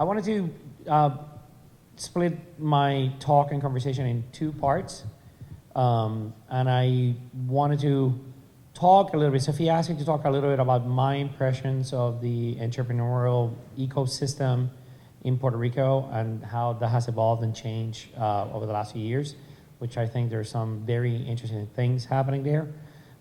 I wanted to split my talk and conversation in two parts. And I wanted to talk a little bit. Sophia asked me to talk a little bit about my impressions of the entrepreneurial ecosystem in Puerto Rico and how that has evolved and changed over the last few years, which I think there's some very interesting things happening there.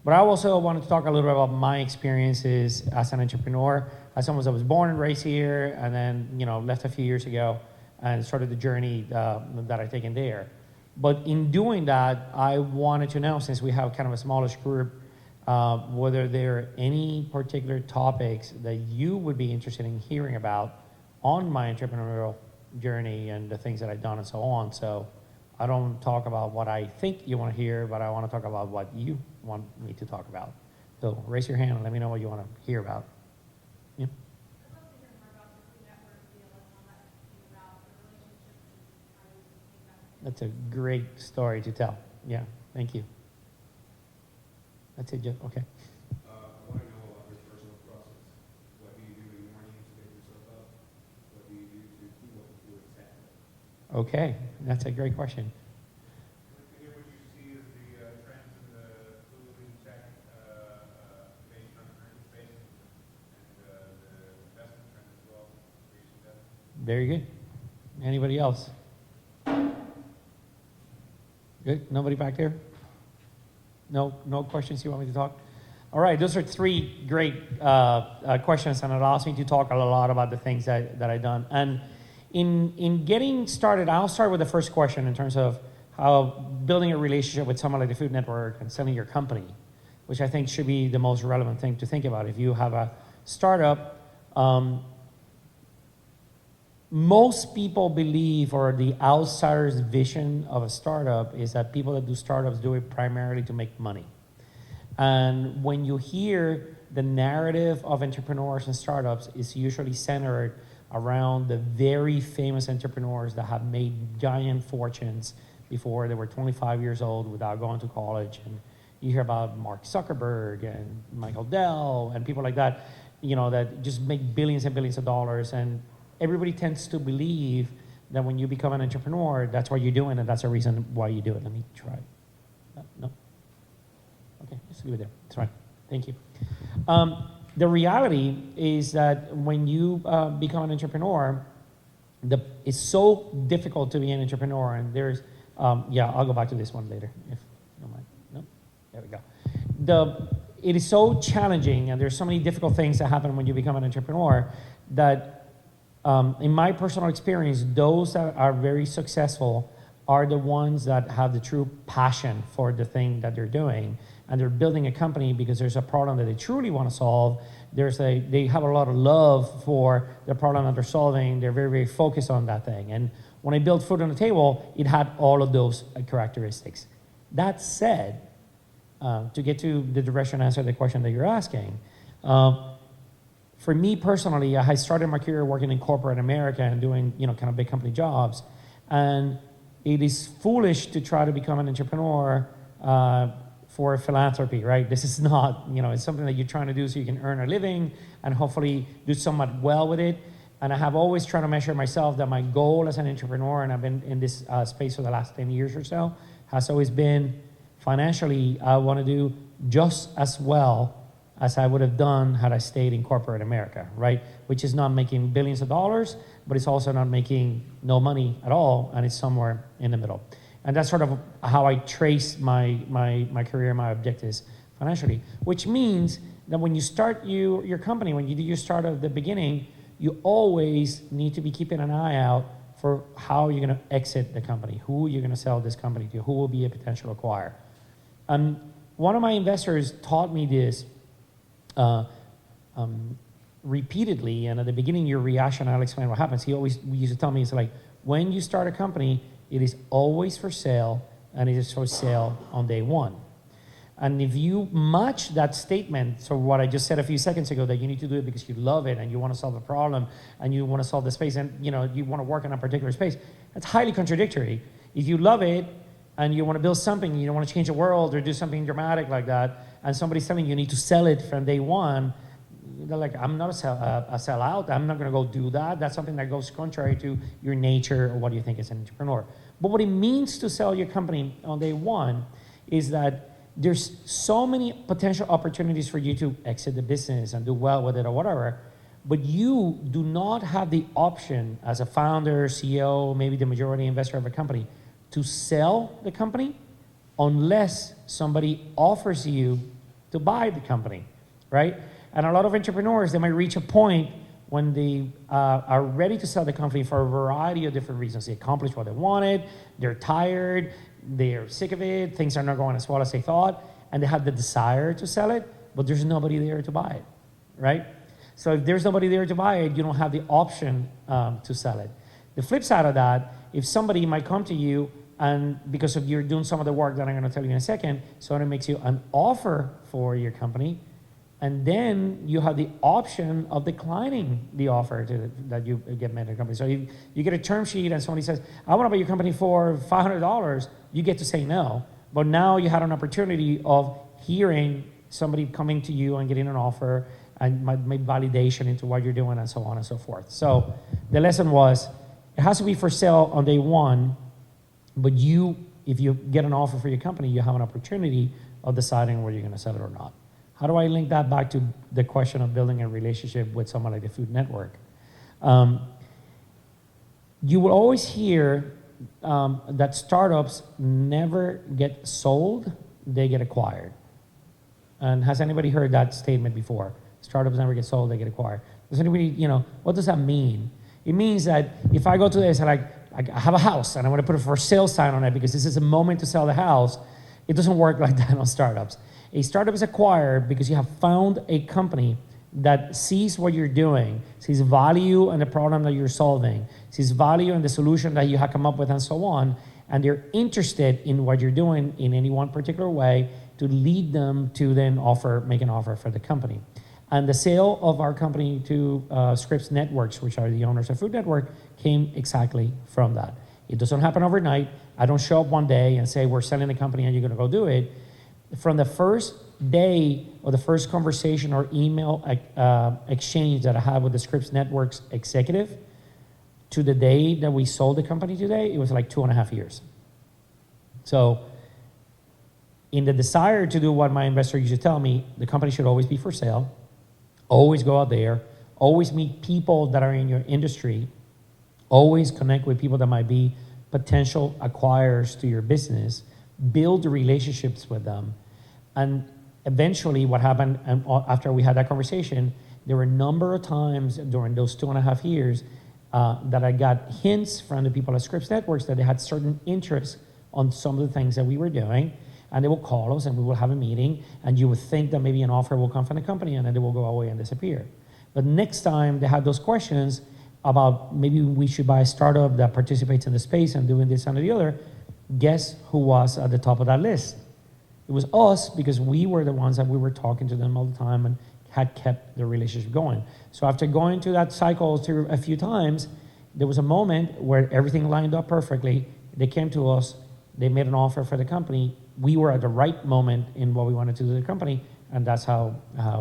But I also wanted to talk a little bit about my experiences as an entrepreneur, as someone that was born and raised here, and then left a few years ago and started the journey that I've taken there. But in doing that, I wanted to know, since we have kind of a smallish group, whether there are any particular topics that you would be interested in hearing about on my entrepreneurial journey and the things that I've done and so on. So I don't talk about what I think you want to hear, but I want to talk about what you want me to talk about. So raise your hand and let me know what you want to hear about. Yeah. I'd love to hear more about the Food Network deal and how that came about, the relationship and how you came back. That's a great story to tell. Yeah, thank you. That's it, Jeff. Okay. I want to know about your personal process. What do you do in the morning to get yourself up? What do you do to keep up with your exactly? Okay, that's a great question. What you see is the trends in the food and tech based on current space and the investment trends as well. Very good. Anybody else? Good. Nobody back there? No questions you want me to talk? All right, those are three great questions, and it allows me to talk a lot about the things that I've done. And in getting started, I'll start with the first question in terms of how building a relationship with someone like the Food Network and selling your company, which I think should be the most relevant thing to think about. If you have a startup, most people believe, or the outsider's vision of a startup is that people that do startups do it primarily to make money. And when you hear the narrative of entrepreneurs and startups, it's usually centered around the very famous entrepreneurs that have made giant fortunes before they were 25 years old without going to college. And you hear about Mark Zuckerberg and Michael Dell and people like that, that just make billions and billions of dollars. And everybody tends to believe that when you become an entrepreneur, that's what you're doing, and that's the reason why you do it. Let me try. No? Okay, just leave it there. It's fine. Thank you. The reality is that when you become an entrepreneur, it's so difficult to be an entrepreneur, and there's, I'll go back to this one later, if you don't mind. No? There we go. It is so challenging, and there's so many difficult things that happen when you become an entrepreneur that in my personal experience, those that are very successful are the ones that have the true passion for the thing that they're doing, and they're building a company because there's a problem that they truly want to solve. They have a lot of love for the problem that they're solving. They're very, very focused on that thing. And when I built Food on the Table, it had all of those characteristics. That said, to get to the direction answer the question that you're asking, for me personally, I started my career working in corporate America and doing, kind of big company jobs. And it is foolish to try to become an entrepreneur for philanthropy, right? This is not, it's something that you're trying to do so you can earn a living and hopefully do somewhat well with it. And I have always tried to measure myself that my goal as an entrepreneur, and I've been in this space for the last 10 years or so, has always been financially, I want to do just as well as I would have done had I stayed in corporate America, right? Which is not making billions of dollars, but it's also not making no money at all, and it's somewhere in the middle. And that's sort of how I trace my career, my objectives financially, which means that when you start your company, when you do your start at the beginning, you always need to be keeping an eye out for how you're gonna exit the company, who you're gonna sell this company to, who will be a potential acquirer. One of my investors taught me this repeatedly, and at the beginning, your reaction, I'll explain what happens. He used to tell me, it's like, when you start a company, it is always for sale, and it is for sale on day one. And if you match that statement, so what I just said a few seconds ago, that you need to do it because you love it and you want to solve a problem and you want to solve the space and you want to work in a particular space, that's highly contradictory. If you love it and you want to build something, you don't want to change the world or do something dramatic like that, and somebody's telling you need to sell it from day one, They're like, I'm not a sellout. I'm not going to go do that. That's something that goes contrary to your nature or what you think is an entrepreneur. But what it means to sell your company on day one is that there's so many potential opportunities for you to exit the business and do well with it or whatever, but you do not have the option as a founder, CEO, maybe the majority investor of a company, to sell the company unless somebody offers you to buy the company, right? And a lot of entrepreneurs, they might reach a point when they are ready to sell the company for a variety of different reasons. They accomplished what they wanted, they're tired, they're sick of it, things are not going as well as they thought, and they have the desire to sell it, but there's nobody there to buy it, right? So if there's nobody there to buy it, you don't have the option to sell it. The flip side of that, if somebody might come to you and because of you're doing some of the work that I'm going to tell you in a second, someone makes you an offer for your company, and then you have the option of declining the offer that you get made in the company. So you get a term sheet and somebody says, I want to buy your company for $500, you get to say no. But now you had an opportunity of hearing somebody coming to you and getting an offer and maybe validation into what you're doing and so on and so forth. So the lesson was, it has to be for sale on day one, but if you get an offer for your company, you have an opportunity of deciding whether you're going to sell it or not. How do I link that back to the question of building a relationship with someone like the Food Network? You will always hear that startups never get sold, they get acquired. And has anybody heard that statement before? Startups never get sold, they get acquired. Does anybody, what does that mean? It means that if I go to this and I have a house and I want to put a for sale sign on it because this is a moment to sell the house, it doesn't work like that on startups. A startup is acquired because you have found a company that sees what you're doing, sees value in the problem that you're solving, sees value in the solution that you have come up with and so on, and they're interested in what you're doing in any one particular way to lead them to then make an offer for the company. And the sale of our company to Scripps Networks, which are the owners of Food Network, came exactly from that. It doesn't happen overnight. I don't show up one day and say, we're selling the company and you're going to go do it. From the first day or the first conversation or email exchange that I had with the Scripps Networks executive to the day that we sold the company today, it was like 2.5 years. So in the desire to do what my investor used to tell me, the company should always be for sale, always go out there, always meet people that are in your industry, always connect with people that might be potential acquirers to your business, build relationships with them. And eventually what happened after we had that conversation, there were a number of times during those 2.5 years that I got hints from the people at Scripps Networks that they had certain interests on some of the things that we were doing. And they will call us and we will have a meeting and you would think that maybe an offer will come from the company and then they will go away and disappear. But next time they had those questions about maybe we should buy a startup that participates in the space and doing this and the other, guess who was at the top of that list? It was us, because we were the ones that we were talking to them all the time and had kept the relationship going. So after going through that cycle through a few times, there was a moment where everything lined up perfectly. They came to us, they made an offer for the company. We were at the right moment in what we wanted to do to the company, and that's how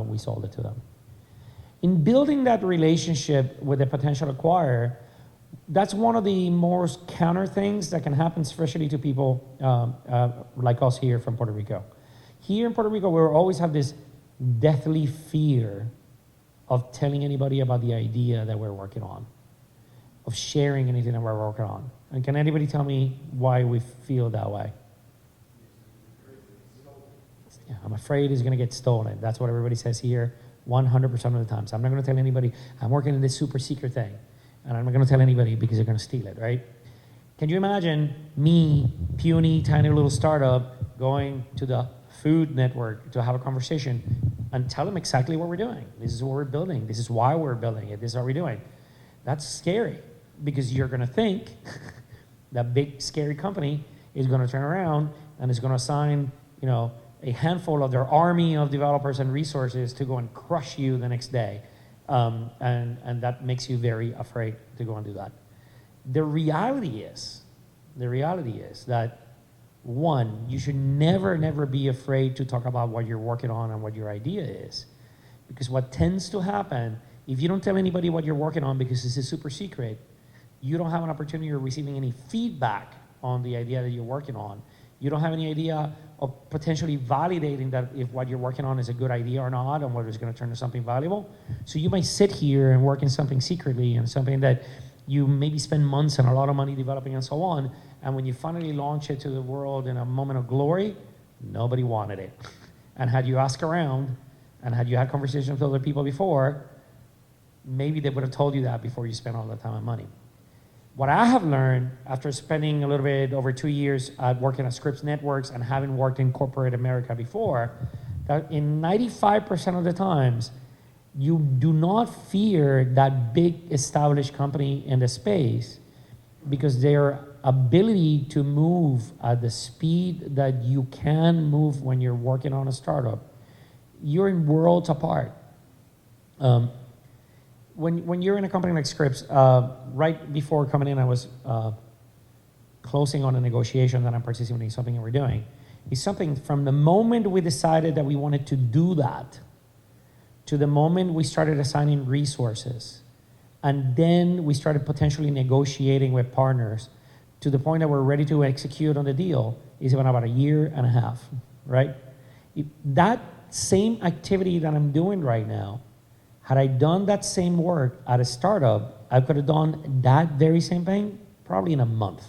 we sold it to them. In building that relationship with a potential acquirer, that's one of the most counter things that can happen, especially to people like us here from Puerto Rico. Here in Puerto Rico, we always have this deathly fear of telling anybody about the idea that we're working on, of sharing anything that we're working on. And can anybody tell me why we feel that way? Yeah, I'm afraid it's going to get stolen. That's what everybody says here 100% of the time. So I'm not going to tell anybody, I'm working on this super secret thing. And I'm not going to tell anybody because they're going to steal it, right? Can you imagine me, puny, tiny little startup, going to the Food Network to have a conversation and tell them exactly what we're doing? This is what we're building. This is why we're building it. This is what we're doing. That's scary because you're going to think that big, scary company is going to turn around and is going to assign, a handful of their army of developers and resources to go and crush you the next day. And that makes you very afraid to go and do that. The reality is that, one, you should never be afraid to talk about what you're working on and what your idea is. Because what tends to happen, if you don't tell anybody what you're working on because it's a super secret, you don't have an opportunity of receiving any feedback on the idea that you're working on. You don't have any idea of potentially validating that if what you're working on is a good idea or not, and whether it's going to turn into something valuable. So you might sit here and work in something secretly, and something that you maybe spend months and a lot of money developing and so on, and when you finally launch it to the world in a moment of glory, nobody wanted it. And had you asked around, and had you had conversations with other people before, maybe they would have told you that before you spent all that time and money. What I have learned after spending a little bit over 2 years working at Scripps Networks and having worked in corporate America before, that in 95% of the times, you do not fear that big established company in the space, because their ability to move at the speed that you can move when you're working on a startup, you're in worlds apart. When you're in a company like Scripps, right before coming in, I was closing on a negotiation that I'm participating in, something that we're doing. It's something from the moment we decided that we wanted to do that, to the moment we started assigning resources, and then we started potentially negotiating with partners, to the point that we're ready to execute on the deal, is about a year and a half, right? That same activity that I'm doing right now, had I done that same work at a startup, I could have done that very same thing probably in a month,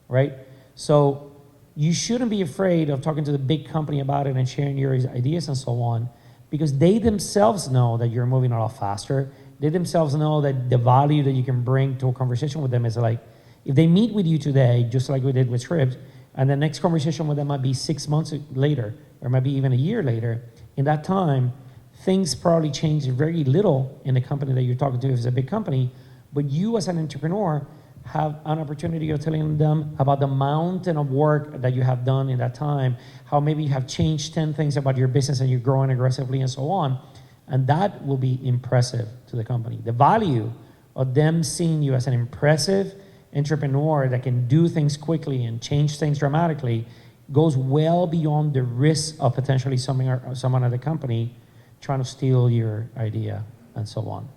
right? So you shouldn't be afraid of talking to the big company about it and sharing your ideas and so on, because they themselves know that you're moving a lot faster. They themselves know that the value that you can bring to a conversation with them is like, if they meet with you today, just like we did with Scripps, and the next conversation with them might be 6 months later, or maybe even a year later, in that time, things probably change very little in the company that you're talking to if it's a big company, but you as an entrepreneur have an opportunity of telling them about the mountain of work that you have done in that time, how maybe you have changed 10 things about your business and you're growing aggressively and so on, and that will be impressive to the company. The value of them seeing you as an impressive entrepreneur that can do things quickly and change things dramatically goes well beyond the risk of potentially someone at the company trying to steal your idea and so on.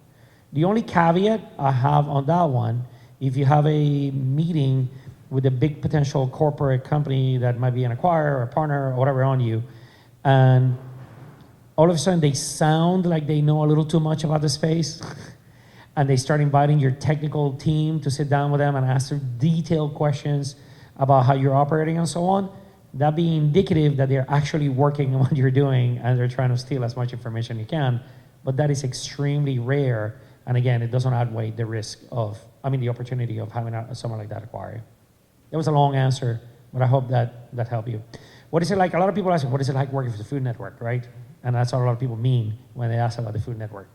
The only caveat I have on that one, if you have a meeting with a big potential corporate company that might be an acquirer or a partner or whatever on you, and all of a sudden they sound like they know a little too much about the space, and they start inviting your technical team to sit down with them and ask them detailed questions about how you're operating and so on, that being indicative that they're actually working on what you're doing and they're trying to steal as much information you can. But that is extremely rare. And again, it doesn't outweigh the risk of, the opportunity of having someone like that acquire you. That was a long answer, but I hope that helped you. What is it like? A lot of people ask, what is it like working for the Food Network, right? And that's what a lot of people mean when they ask about the Food Network.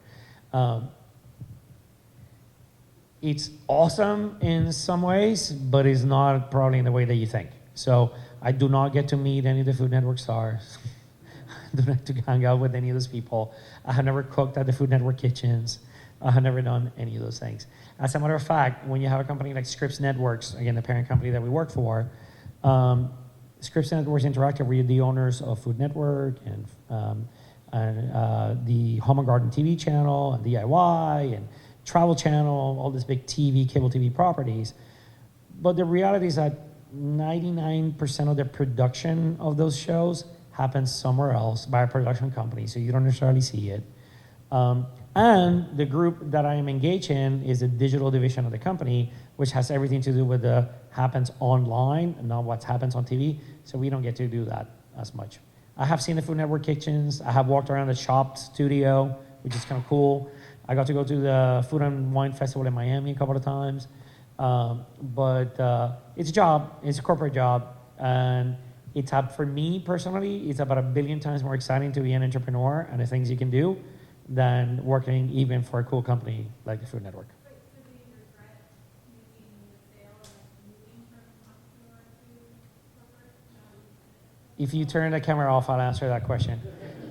It's awesome in some ways, but it's not probably in the way that you think. So I do not get to meet any of the Food Network stars. I do not get to hang out with any of those people. I have never cooked at the Food Network kitchens. I have never done any of those things. As a matter of fact, when you have a company like Scripps Networks, again, the parent company that we work for, Scripps Networks interactive with the owners of Food Network and the Home and Garden TV channel and DIY and Travel Channel, all these big cable TV properties. But the reality is that 99% of the production of those shows happens somewhere else by a production company, so you don't necessarily see it. And the group that I am engaged in is a digital division of the company, which has everything to do with the happens online and not what happens on TV, so we don't get to do that as much. I have seen the Food Network kitchens. I have walked around the shop studio, which is kind of cool. I got to go to the Food and Wine Festival in Miami a couple of times. But it's a job, it's a corporate job, and for me personally, it's about 1 billion times more exciting to be an entrepreneur and the things you can do than working even for a cool company like the Food Network. But do you regret making the sale and moving from entrepreneur to corporate? If you turn the camera off, I'll answer that question.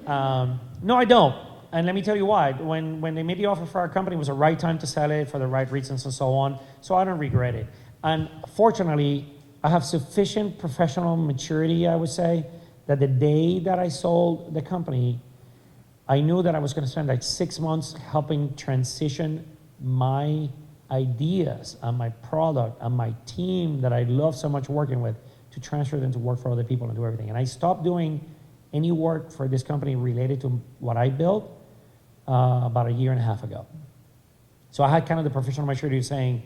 No, I don't. And let me tell you why. When they made the offer for our company, it was the right time to sell it for the right reasons and so on. So I don't regret it. And fortunately, I have sufficient professional maturity, I would say, that the day that I sold the company, I knew that I was going to spend like 6 months helping transition my ideas and my product and my team that I love so much working with to transfer them to work for other people and do everything. And I stopped doing any work for this company related to what I built about 1.5 years ago. So I had kind of the professional maturity saying,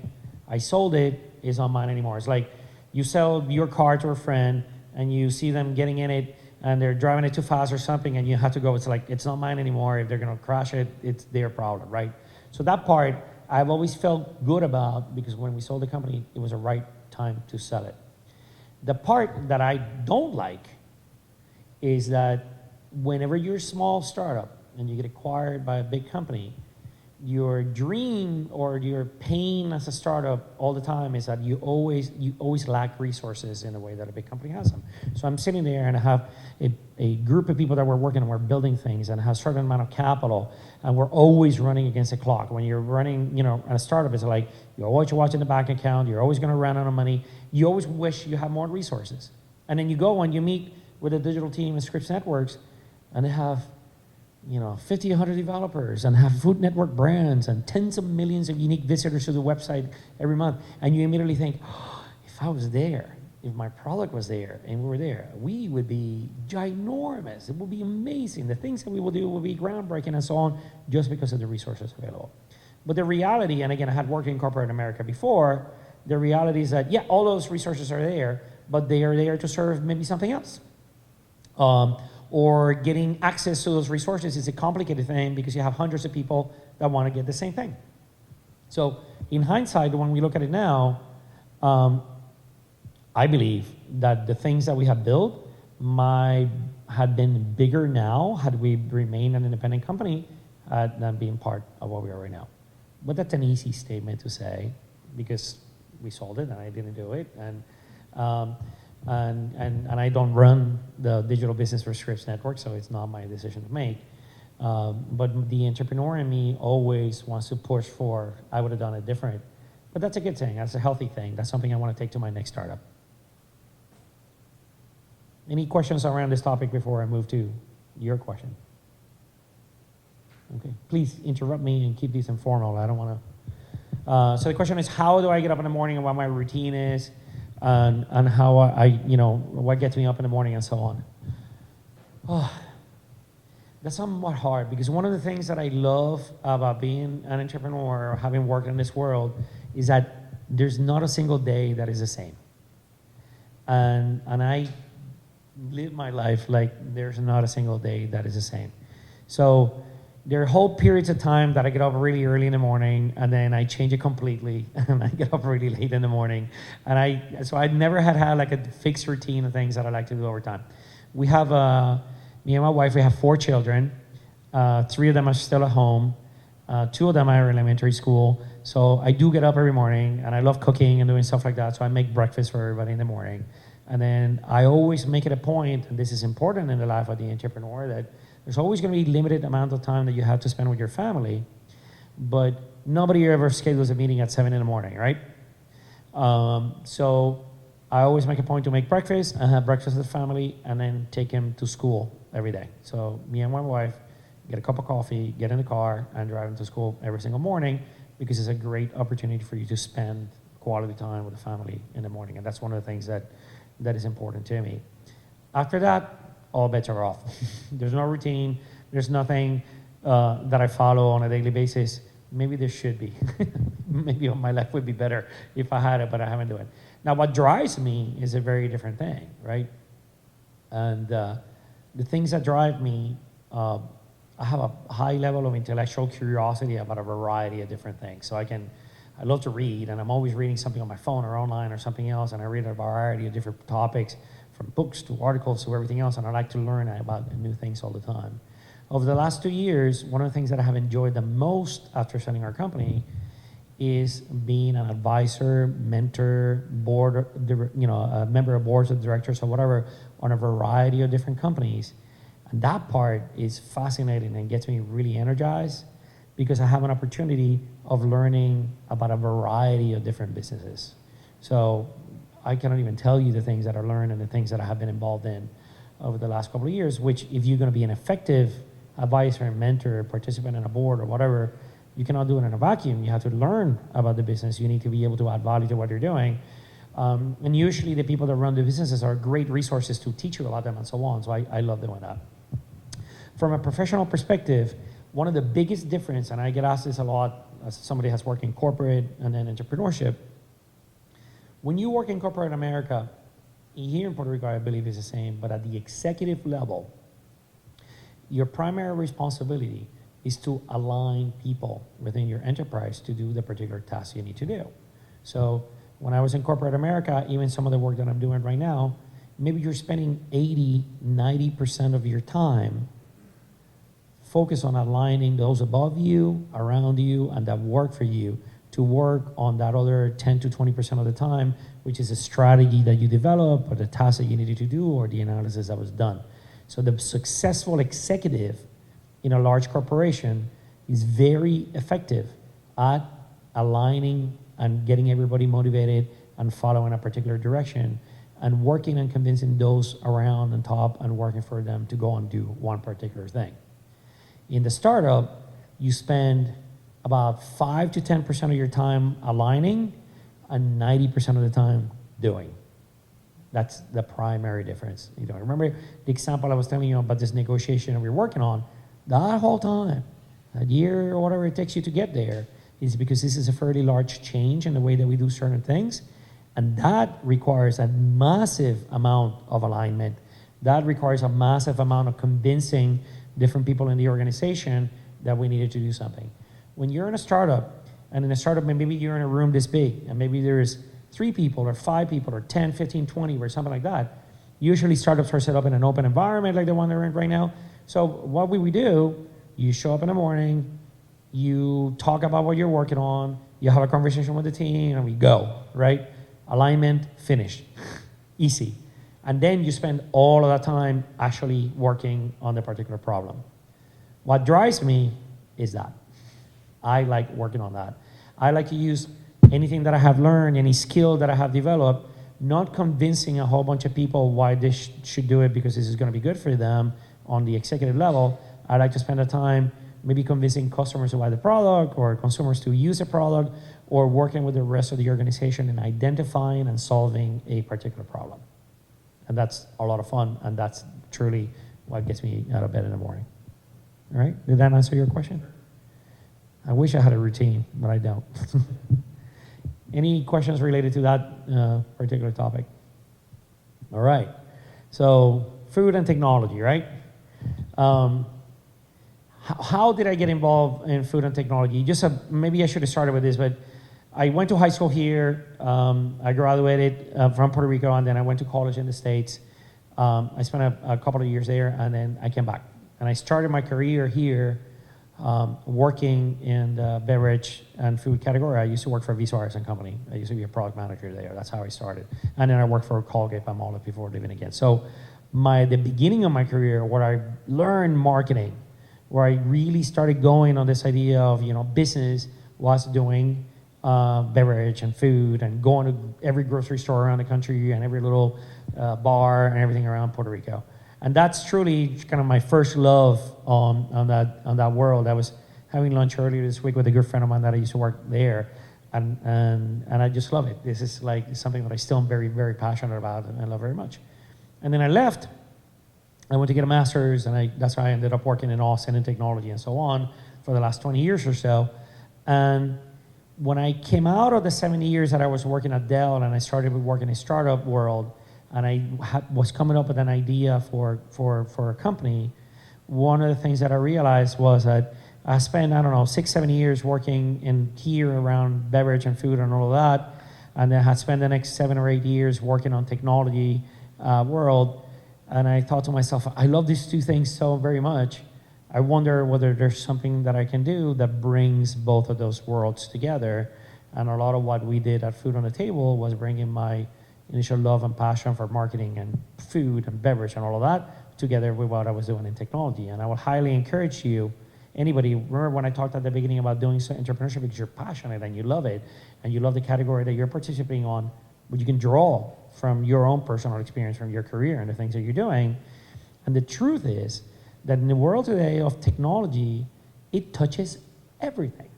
I sold it, it's not mine anymore. It's like you sell your car to a friend and you see them getting in it and they're driving it too fast or something and you have to go, it's like, it's not mine anymore. If they're gonna crash it, it's their problem, right? So that part I've always felt good about because when we sold the company, it was the right time to sell it. The part that I don't like is that whenever you're a small startup and you get acquired by a big company, your dream or your pain as a startup all the time is that you always lack resources in the way that a big company has them. So I'm sitting there and I have a group of people that we're working and we're building things and have a certain amount of capital and we're always running against the clock. When you're running, at a startup, it's like you're always watching the bank account, you're always gonna run out of money, you always wish you had more resources. And then you go and you meet with a digital team in Scripps Networks and they have 50, 100 developers and have Food Network brands and tens of millions of unique visitors to the website every month. And you immediately think, oh, if I was there, if my product was there and we were there, we would be ginormous. It would be amazing. The things that we will do will be groundbreaking and so on just because of the resources available. But the reality, and again, I had worked in corporate America before, the reality is that, yeah, all those resources are there, but they are there to serve maybe something else. Or getting access to those resources is a complicated thing because you have hundreds of people that want to get the same thing. So in hindsight, when we look at it now, I believe that the things that we have built might have been bigger now had we remained an independent company than being part of what we are right now. But that's an easy statement to say because we sold it and I didn't do it. And I don't run the digital business for Scripps Network, so it's not my decision to make. But the entrepreneur in me always wants to push for, I would have done it different. But that's a good thing, that's a healthy thing. That's something I want to take to my next startup. Any questions around this topic before I move to your question? Okay, please interrupt me and keep these informal. I don't want to. So the question is, how do I get up in the morning and what my routine is? And how what gets me up in the morning and so on. Oh, that's somewhat hard because one of the things that I love about being an entrepreneur or having worked in this world is that there's not a single day that is the same. And I live my life like there's not a single day that is the same. So there are whole periods of time that I get up really early in the morning and then I change it completely and I get up really late in the morning. And so I've never had like a fixed routine of things that I like to do over time. We have, me and my wife, we have 4 children. 3 of them are still at home. 2 of them are in elementary school. So I do get up every morning and I love cooking and doing stuff like that. So I make breakfast for everybody in the morning. And then I always make it a point, and this is important in the life of the entrepreneur, that there's always going to be limited amount of time that you have to spend with your family, but nobody ever schedules a meeting at 7 in the morning, right? So I always make a point to make breakfast and have breakfast with the family and then take him to school every day. So me and my wife get a cup of coffee, get in the car, and drive him to school every single morning because it's a great opportunity for you to spend quality time with the family in the morning. And that's one of the things that is important to me. After that, all bets are off. There's no routine. There's nothing that I follow on a daily basis. Maybe there should be. Maybe my life would be better if I had it, but I haven't done it. Now, what drives me is a very different thing, right? And the things that drive me, I have a high level of intellectual curiosity about a variety of different things. So I love to read, and I'm always reading something on my phone or online or something else, and I read a variety of different topics, from books to articles to everything else, and I like to learn about new things all the time. Over the last 2 years, one of the things that I have enjoyed the most after selling our company is being an advisor, mentor, board, a member of boards of directors or whatever on a variety of different companies. And that part is fascinating and gets me really energized because I have an opportunity of learning about a variety of different businesses. So I cannot even tell you the things that I learned and the things that I have been involved in over the last couple of years, which if you're gonna be an effective advisor, mentor, participant in a board or whatever, you cannot do it in a vacuum. You have to learn about the business. You need to be able to add value to what you're doing. And usually the people that run the businesses are great resources to teach you about them and so on. So I love doing that. From a professional perspective, one of the biggest difference, and I get asked this a lot as somebody has worked in corporate and then entrepreneurship, when you work in corporate America, here in Puerto Rico, I believe is the same, but at the executive level, your primary responsibility is to align people within your enterprise to do the particular task you need to do. So when I was in corporate America, even some of the work that I'm doing right now, maybe you're spending 80, 90% of your time focused on aligning those above you, around you, and that work for you to work on that other 10 to 20% of the time, which is a strategy that you develop or the task that you needed to do or the analysis that was done. So the successful executive in a large corporation is very effective at aligning and getting everybody motivated and following a particular direction and working and convincing those around and top and working for them to go and do one particular thing. In the startup, you spend about 5 to 10% of your time aligning and 90% of the time doing. That's the primary difference. You know, remember the example I was telling you about this negotiation that we're working on? That whole time, a year or whatever it takes you to get there, is because this is a fairly large change in the way that we do certain things. And that requires a massive amount of alignment. That requires a massive amount of convincing different people in the organization that we needed to do something. When you're in a startup, and in a startup, maybe you're in a room this big, and maybe there's 3 people or 5 people or 10, 15, 20 or something like that. Usually startups are set up in an open environment like the one they're in right now. So what we do, you show up in the morning, you talk about what you're working on, you have a conversation with the team, and we go, right? Alignment, finished, easy. And then you spend all of that time actually working on the particular problem. What drives me is that. I like working on that. I like to use anything that I have learned, any skill that I have developed, not convincing a whole bunch of people why they should do it because this is going to be good for them on the executive level. I like to spend the time maybe convincing customers to buy the product or consumers to use the product or working with the rest of the organization in identifying and solving a particular problem. And that's a lot of fun, and that's truly what gets me out of bed in the morning. All right? Did that answer your question? I wish I had a routine, but I don't. Any questions related to that particular topic? All right. So food and technology, right? How did I get involved in food and technology? Maybe I should have started with this, but I went to high school here. I graduated from Puerto Rico, and then I went to college in the States. I spent a couple of years there, and then I came back. And I started my career here working in the beverage and food category. I used to work for Visa and Company. I used to be a product manager there. That's how I started. And then I worked for Colgate-Palmolive before leaving again. So the beginning of my career, where I learned marketing, where I really started going on this idea of business, was doing beverage and food and going to every grocery store around the country and every little bar and everything around Puerto Rico. And that's truly kind of my first love on that world. I was having lunch earlier this week with a good friend of mine that I used to work there, and I just love it. This is like something that I still am very, very passionate about and I love very much. And then I left. I went to get a master's, and that's how I ended up working in Austin in technology and so on for the last 20 years or so. And when I came out of the 70 years that I was working at Dell and I started working in the startup world, and I was coming up with an idea for a company, one of the things that I realized was that I spent, 6, 7 years working in here around beverage and food and all of that, and then I had spent the next 7 or 8 years working on technology world, and I thought to myself, I love these two things so very much. I wonder whether there's something that I can do that brings both of those worlds together. And a lot of what we did at Food on the Table was bringing my initial love and passion for marketing and food and beverage and all of that together with what I was doing in technology. And I would highly encourage you, anybody, remember when I talked at the beginning about doing entrepreneurship because you're passionate and you love it, and you love the category that you're participating on, but you can draw from your own personal experience, from your career and the things that you're doing. And the truth is that in the world today of technology, it touches everything.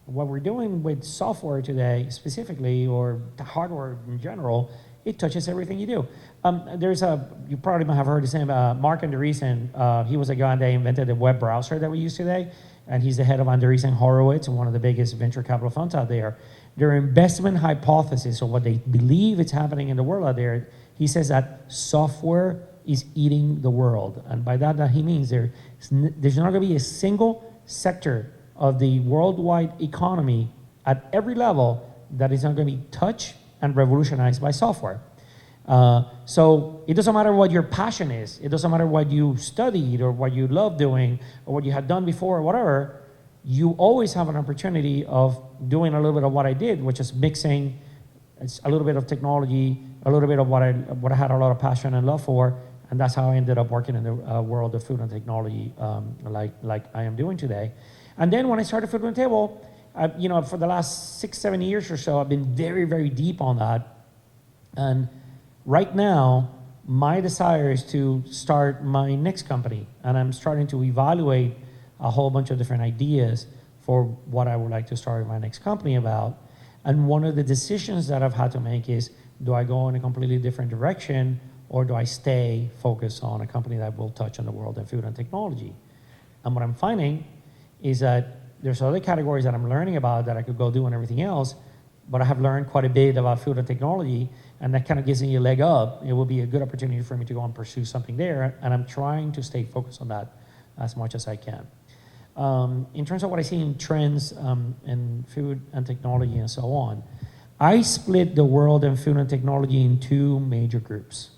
What we're doing with software today specifically, or the hardware in general, it touches everything you do. You probably might have heard his name, Mark Andreessen. He was a guy that invented the web browser that we use today, and he's the head of Andreessen Horowitz, one of the biggest venture capital funds out there. Their investment hypothesis, or what they believe is happening in the world out there, he says that software is eating the world. And by that he means there's not going to be a single sector of the worldwide economy at every level that is not going to be touched and revolutionized by software. So it doesn't matter what your passion is. It doesn't matter what you studied or what you love doing or what you had done before or whatever. You always have an opportunity of doing a little bit of what I did, which is mixing a little bit of technology, a little bit of what I had a lot of passion and love for, and that's how I ended up working in the world of food and technology, like I am doing today. And then when I started Food on the Table, for the last 6-7 years or so, I've been very, very deep on that. And right now, my desire is to start my next company, and I'm starting to evaluate a whole bunch of different ideas for what I would like to start my next company about. And one of the decisions that I've had to make is, do I go in a completely different direction, or do I stay focused on a company that will touch on the world of food and technology? And what I'm finding is that there's other categories that I'm learning about that I could go do and everything else, but I have learned quite a bit about food and technology, and that kind of gives me a leg up. It will be a good opportunity for me to go and pursue something there, and I'm trying to stay focused on that as much as I can. In terms of what I see in trends in food and technology and so on, I split the world in food and technology in two major groups.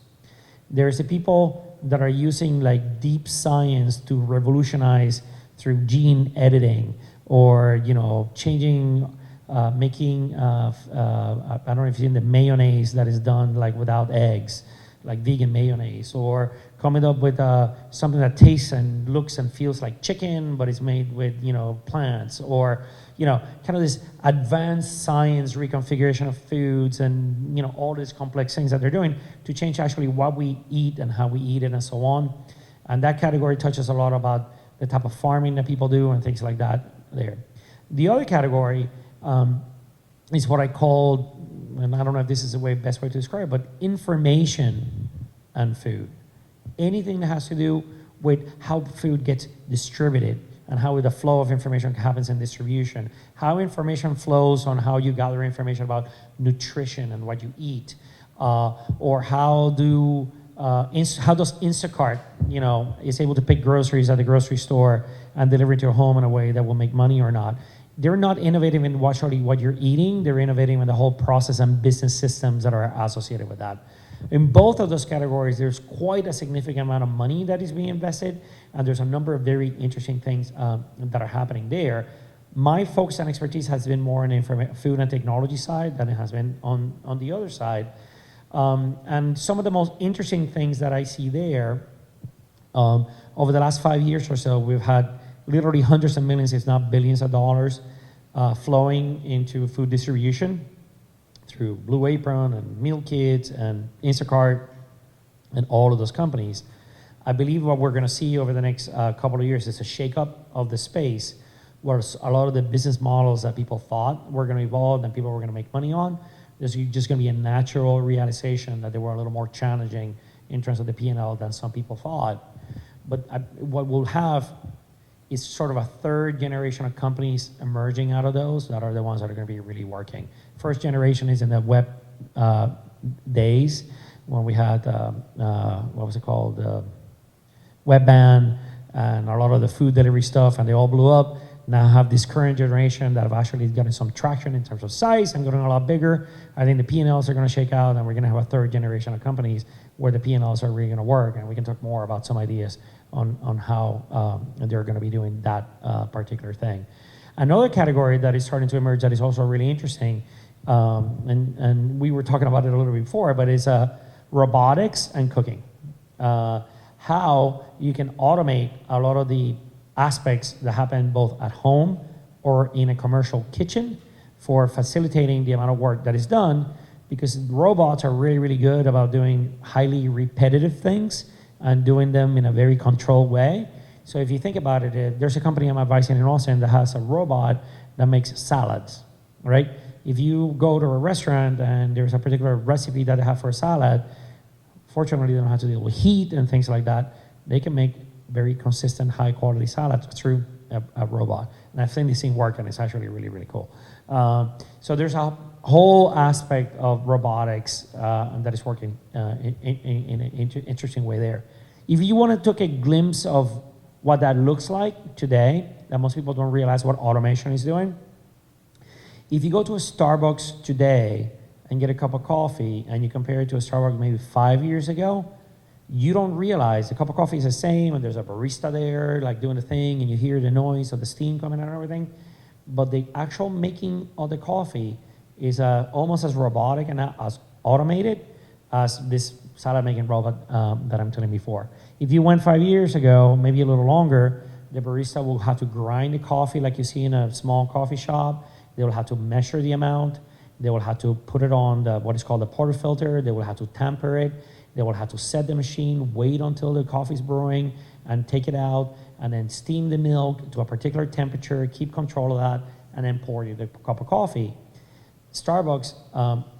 There's the people that are using like deep science to revolutionize through gene editing, or changing, making, I don't know if you've seen the mayonnaise that is done like without eggs, like vegan mayonnaise, or coming up with something that tastes and looks and feels like chicken, but it's made with plants, or kind of this advanced science reconfiguration of foods, and all these complex things that they're doing to change actually what we eat and how we eat it and so on. And that category touches a lot about the type of farming that people do and things like that there. The other category is what I call, and I don't know if this is the best way to describe it, but information and food. Anything that has to do with how food gets distributed and how the flow of information happens in distribution, how information flows on how you gather information about nutrition and what you eat, or how does Instacart, is able to pick groceries at the grocery store and deliver it to your home in a way that will make money or not. They're not innovative in what you're eating. They're innovating in the whole process and business systems that are associated with that. In both of those categories, there's quite a significant amount of money that is being invested, and there's a number of very interesting things that are happening there. My focus and expertise has been more on the food and technology side than it has been on the other side. And some of the most interesting things that I see there, over the last 5 years or so, we've had literally hundreds of millions, if not billions of dollars, flowing into food distribution through Blue Apron and Meal Kits and Instacart and all of those companies. I believe what we're going to see over the next couple of years is a shakeup of the space, where a lot of the business models that people thought were going to evolve and people were going to make money on, there's just going to be a natural realization that they were a little more challenging in terms of the P&L than some people thought. But what we'll have is sort of a third generation of companies emerging out of those that are the ones that are going to be really working. First generation is in the web days, when we had, what was it called, Webban and a lot of the food delivery stuff, and they all blew up. Now I have this current generation that have actually gotten some traction in terms of size and getting a lot bigger. I think the P&Ls are going to shake out, and we're going to have a third generation of companies where the P&Ls are really going to work, and we can talk more about some ideas on how they're going to be doing that particular thing. Another category that is starting to emerge that is also really interesting, and we were talking about it a little bit before, but is robotics and cooking. How you can automate a lot of the aspects that happen both at home or in a commercial kitchen for facilitating the amount of work that is done, because robots are really, really good about doing highly repetitive things and doing them in a very controlled way. So if you think about it, there's a company I'm advising in Austin that has a robot that makes salads, right? If you go to a restaurant and there's a particular recipe that they have for a salad, fortunately they don't have to deal with heat and things like that. They can make very consistent, high quality salads through a robot. And I've seen this thing work, and it's actually really, really cool. So there's a whole aspect of robotics that is working in an interesting way there. If you want to take a glimpse of what that looks like today, that most people don't realize what automation is doing. If you go to a Starbucks today and get a cup of coffee and you compare it to a Starbucks maybe 5 years ago, you don't realize the cup of coffee is the same and there's a barista there like doing the thing and you hear the noise of the steam coming out and everything. But the actual making of the coffee is almost as robotic and as automated as this salad making robot that I'm telling you before. If you went 5 years ago, maybe a little longer, the barista will have to grind the coffee like you see in a small coffee shop. They will have to measure the amount. They will have to put it on what is called the portafilter. They will have to tamper it. They will have to set the machine, wait until the coffee is brewing, and take it out, and then steam the milk to a particular temperature, keep control of that, and then pour you the cup of coffee. Starbucks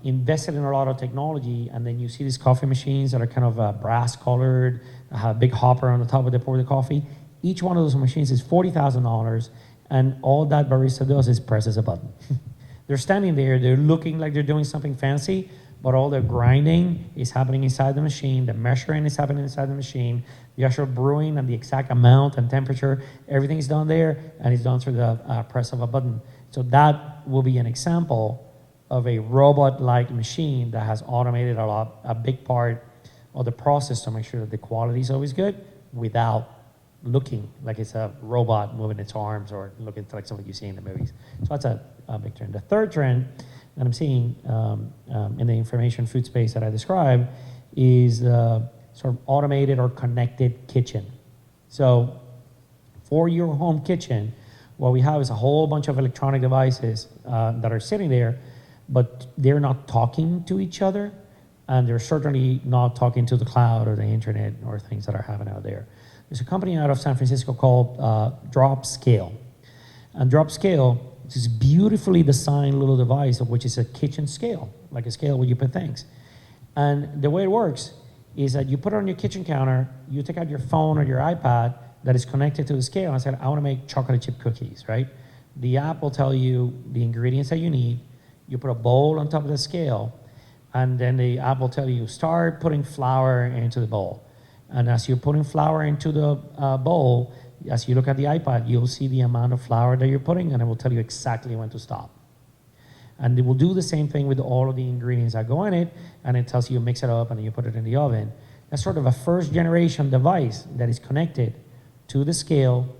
invested in a lot of technology, and then you see these coffee machines that are kind of brass colored, have a big hopper on the top where they pour the coffee. Each one of those machines is $40,000, and all that barista does is presses a button. They're standing there, they're looking like they're doing something fancy, but all the grinding is happening inside the machine, the measuring is happening inside the machine, the actual brewing and the exact amount and temperature, everything is done there, and it's done through the press of a button. So that will be an example of a robot-like machine that has automated a big part of the process to make sure that the quality is always good without looking like it's a robot moving its arms or looking like something you see in the movies. So that's a big trend. The third trend that I'm seeing in the information food space that I described is sort of automated or connected kitchen. So for your home kitchen, what we have is a whole bunch of electronic devices that are sitting there, but they're not talking to each other, and they're certainly not talking to the cloud or the internet or things that are happening out there. There's a company out of San Francisco called DropScale. And DropScale is this beautifully designed little device of which is a kitchen scale, like a scale where you put things. And the way it works is that you put it on your kitchen counter, you take out your phone or your iPad that is connected to the scale and say, I want to make chocolate chip cookies, right? The app will tell you the ingredients that you need. You put a bowl on top of the scale, and then the app will tell you, start putting flour into the bowl. And as you're putting flour into the bowl, as you look at the iPad, you'll see the amount of flour that you're putting, and it will tell you exactly when to stop. And it will do the same thing with all of the ingredients that go in it, and it tells you mix it up and then you put it in the oven. That's sort of a first generation device that is connected to the scale,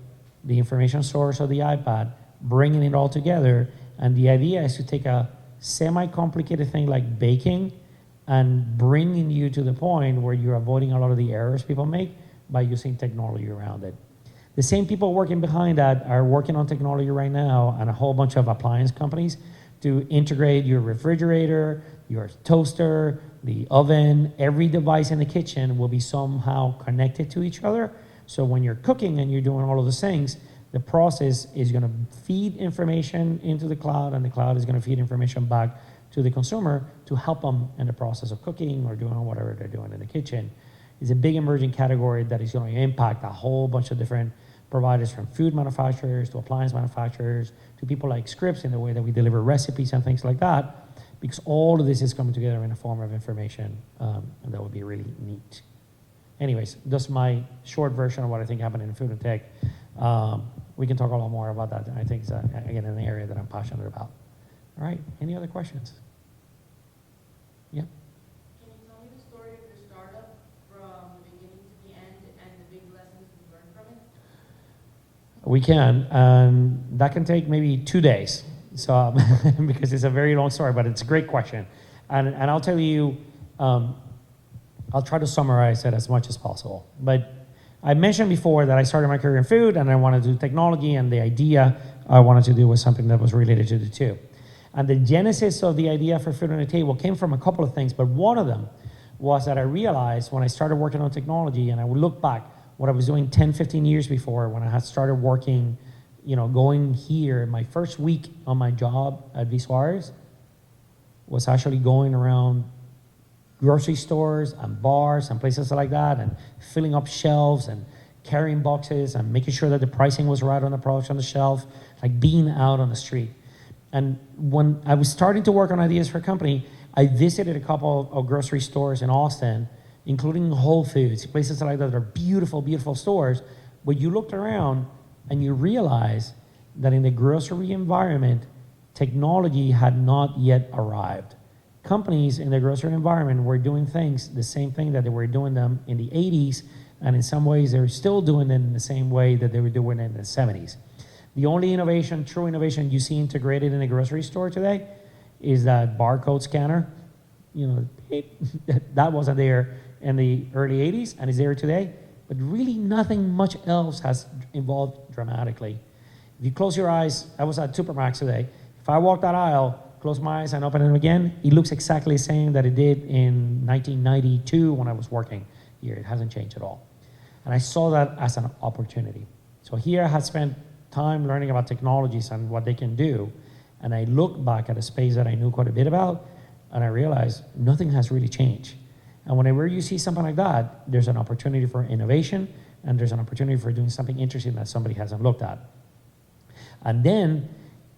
the information source of the iPad, bringing it all together. And the idea is to take a semi-complicated thing like baking and bringing you to the point where you're avoiding a lot of the errors people make by using technology around it. The same people working behind that are working on technology right now and a whole bunch of appliance companies to integrate your refrigerator, your toaster, the oven. Every device in the kitchen will be somehow connected to each other. So when you're cooking and you're doing all of those things, the process is going to feed information into the cloud, and the cloud is going to feed information back to the consumer to help them in the process of cooking or doing whatever they're doing in the kitchen. It's a big emerging category that is going to impact a whole bunch of different providers, from food manufacturers to appliance manufacturers to people like Scripps in the way that we deliver recipes and things like that, because all of this is coming together in a form of information, and that would be really neat. Anyways, that's my short version of what I think happened in food and tech. We can talk a lot more about that. I think it's, again, an area that I'm passionate about. All right, any other questions? Yeah? Can you tell me the story of your startup from the beginning to the end and the big lessons you learned from it? We can, and that can take maybe 2 days. So, because it's a very long story, but it's a great question. And I'll tell you, I'll try to summarize it as much as possible. But I mentioned before that I started my career in food and I wanted to do technology, and the idea I wanted to do was something that was related to the two. And the genesis of the idea for Food on the Table came from a couple of things, but one of them was that I realized when I started working on technology and I would look back, what I was doing 10, 15 years before when I had started working, going here. My first week on my job at Visuaris was actually going around grocery stores and bars and places like that and filling up shelves and carrying boxes and making sure that the pricing was right on the products on the shelf, like being out on the street. And when I was starting to work on ideas for a company, I visited a couple of grocery stores in Austin, including Whole Foods, places like that are beautiful, beautiful stores. But you looked around and you realize that in the grocery environment, technology had not yet arrived. Companies in the grocery environment were doing things, the same thing that they were doing them in the 80s, and in some ways they're still doing it in the same way that they were doing it in the 70s. The only innovation, true innovation you see integrated in a grocery store today is that barcode scanner. That wasn't there in the early 80s and is there today, but really nothing much else has evolved dramatically. If you close your eyes, I was at Supermax today. If I walk that aisle, close my eyes and open them again, it looks exactly the same that it did in 1992 when I was working here. It hasn't changed at all. And I saw that as an opportunity. So here I had spent time learning about technologies and what they can do, and I looked back at a space that I knew quite a bit about, and I realized nothing has really changed. And whenever you see something like that, there's an opportunity for innovation, and there's an opportunity for doing something interesting that somebody hasn't looked at. And then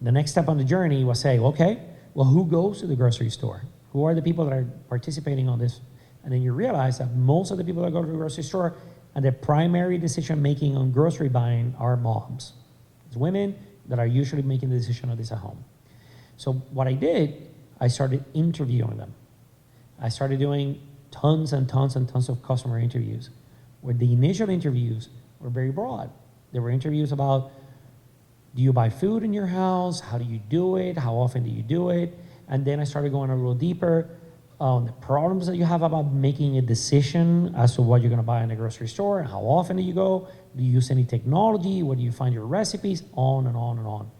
the next step on the journey was say, okay, well, who goes to the grocery store? Who are the people that are participating on this? And then you realize that most of the people that go to the grocery store and the primary decision making on grocery buying are moms. It's women that are usually making the decision of this at home. So what I did, I started interviewing them. I started doing tons and tons and tons of customer interviews, where the initial interviews were very broad. There were interviews about, do you buy food in your house? How do you do it? How often do you do it? And then I started going a little deeper on the problems that you have about making a decision as to what you're going to buy in the grocery store. How often do you go? Do you use any technology? Where do you find your recipes? On and on and on.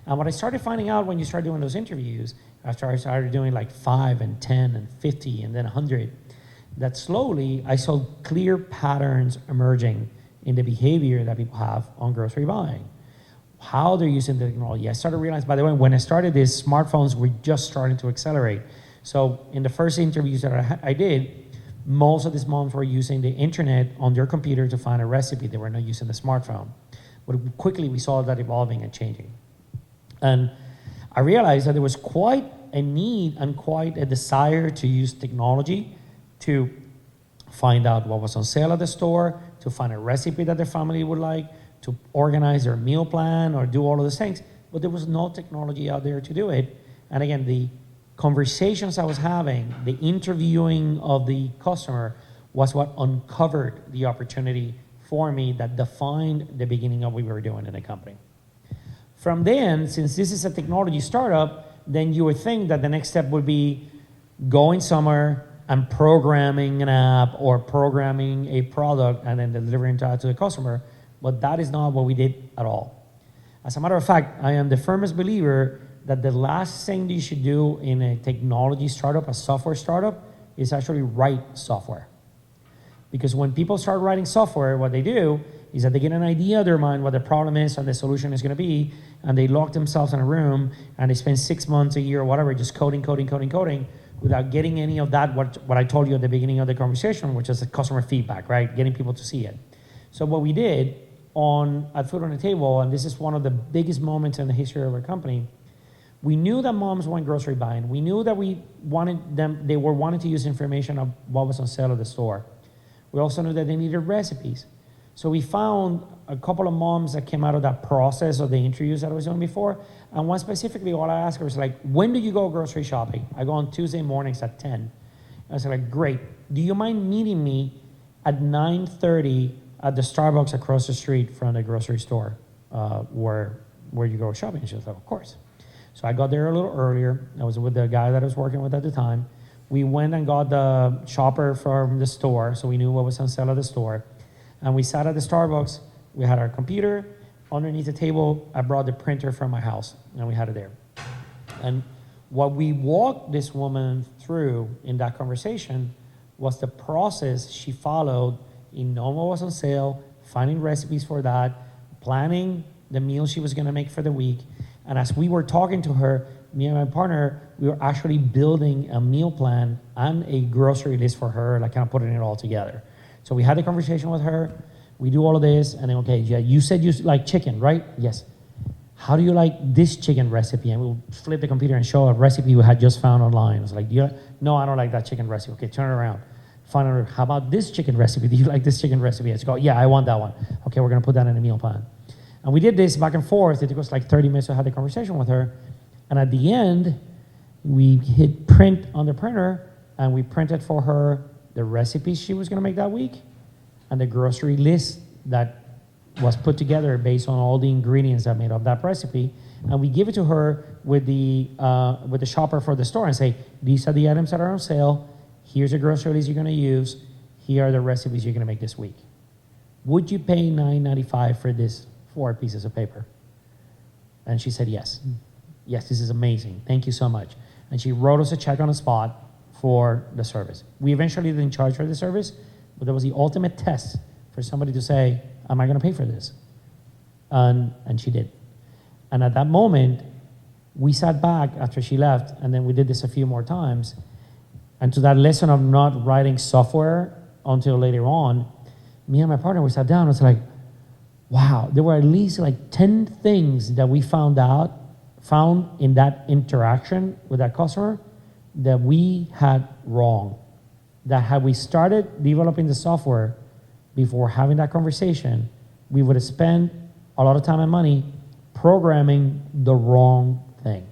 And what I started finding out when you start doing those interviews, after I started doing like 5 and 10 and 50 and then 100, that slowly I saw clear patterns emerging in the behavior that people have on grocery buying. How they're using the technology. I started realizing, by the way, when I started this, smartphones were just starting to accelerate. So in the first interviews that I did, most of these moms were using the internet on their computer to find a recipe. They were not using the smartphone. But quickly we saw that evolving and changing. And I realized that there was quite a need and quite a desire to use technology to find out what was on sale at the store, to find a recipe that their family would like, to organize their meal plan or do all of those things. But there was no technology out there to do it. And again, the conversations I was having, the interviewing of the customer was what uncovered the opportunity for me that defined the beginning of what we were doing in the company. From then, since this is a technology startup, then you would think that the next step would be going somewhere and programming an app or programming a product and then delivering that to the customer, but that is not what we did at all. As a matter of fact, I am the firmest believer that the last thing you should do in a technology startup, a software startup, is actually write software. Because when people start writing software, what they do is that they get an idea in their mind what the problem is and the solution is going to be, and they lock themselves in a room and they spend 6 months, a year, whatever, just coding, without getting any of that, what I told you at the beginning of the conversation, which is the customer feedback, right? Getting people to see it. So what we did at Food on the Table, and this is one of the biggest moments in the history of our company, we knew that moms went grocery buying. We knew that they were wanting to use information of what was on sale at the store. We also knew that they needed recipes. So we found a couple of moms that came out of that process of the interviews that I was doing before. And one specifically, all I asked her was like, when do you go grocery shopping? I go on Tuesday mornings at 10. And I said, like, great. Do you mind meeting me at 9:30 at the Starbucks across the street from the grocery store where you go shopping? And she was like, of course. So I got there a little earlier. I was with the guy that I was working with at the time. We went and got the shopper from the store, so we knew what was on sale at the store. And we sat at the Starbucks. We had our computer. Underneath the table, I brought the printer from my house, and we had it there. And what we walked this woman through in that conversation was the process she followed in knowing what was on sale, finding recipes for that, planning the meal she was gonna make for the week. And as we were talking to her, me and my partner, we were actually building a meal plan and a grocery list for her, like kind of putting it all together. So we had a conversation with her, we do all of this, and then, okay, yeah, you said you like chicken, right? Yes. How do you like this chicken recipe? And we'll flip the computer and show a recipe we had just found online. It's like, no, I don't like that chicken recipe. Okay, turn it around. Find out, how about this chicken recipe? Do you like this chicken recipe? Let's go, yeah, I want that one. Okay, we're gonna put that in a meal plan. And we did this back and forth. It took us like 30 minutes to have the conversation with her. And at the end, we hit print on the printer and we printed for her the recipes she was gonna make that week and the grocery list that was put together based on all the ingredients that made up that recipe. And we give it to her with the shopper for the store and say, these are the items that are on sale. Here's the grocery list you're gonna use. Here are the recipes you're gonna make this week. Would you pay $9.95 for this 4 pieces of paper? And she said, yes. Yes, this is amazing. Thank you so much. And she wrote us a check on the spot for the service. We eventually didn't charge her the service, but that was the ultimate test for somebody to say, am I gonna pay for this? And she did. And at that moment, we sat back after she left, and then we did this a few more times. And to that lesson of not writing software until later on, me and my partner, we sat down and was like, wow, there were at least like 10 things that we found in that interaction with that customer that we had wrong. That had we started developing the software before having that conversation, we would have spent a lot of time and money programming the wrong thing.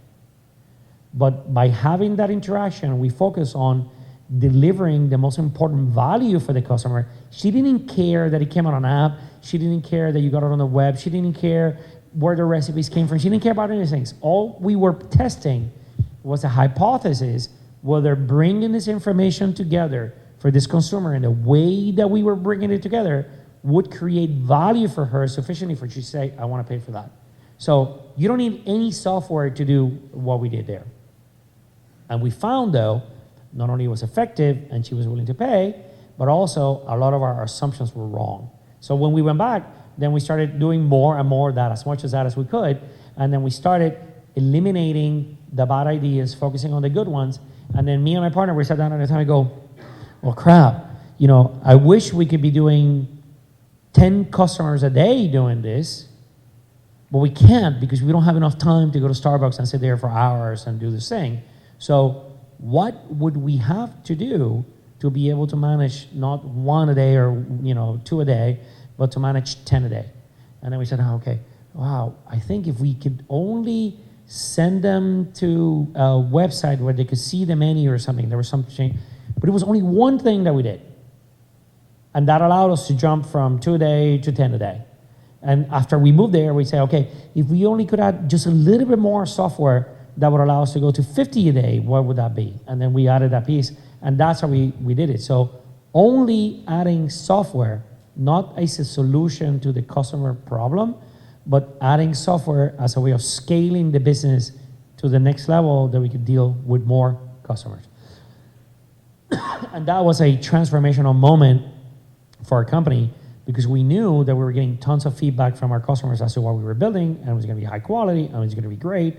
But by having that interaction, we focus on delivering the most important value for the customer. She didn't care that it came out on an app. She didn't care that you got it on the web. She didn't care where the recipes came from. She didn't care about any of these things. All we were testing was a hypothesis whether bringing this information together for this consumer in the way that we were bringing it together would create value for her sufficiently for her to say, I want to pay for that. So you don't need any software to do what we did there. And we found, though, not only was effective and she was willing to pay, but also a lot of our assumptions were wrong. So when we went back, then we started doing more and more of that, as much of that as we could, and then we started eliminating the bad ideas, focusing on the good ones, and then me and my partner, we sat down at a time and go, well, crap, you know, I wish we could be doing 10 customers a day doing this, but we can't because we don't have enough time to go to Starbucks and sit there for hours and do this thing. So what would we have to do to be able to manage not 1 a day or 2 a day, but to manage 10 a day? And then we said, okay, wow, I think if we could only send them to a website where they could see the menu or something, there was something, but it was only one thing that we did. And that allowed us to jump from 2 a day to 10 a day. And after we moved there, we say, okay, if we only could add just a little bit more software that would allow us to go to 50 a day, what would that be? And then we added that piece, and that's how we did it. So only adding software, not as a solution to the customer problem, but adding software as a way of scaling the business to the next level that we could deal with more customers. And that was a transformational moment for our company because we knew that we were getting tons of feedback from our customers as to what we were building, and it was going to be high quality, and it was going to be great.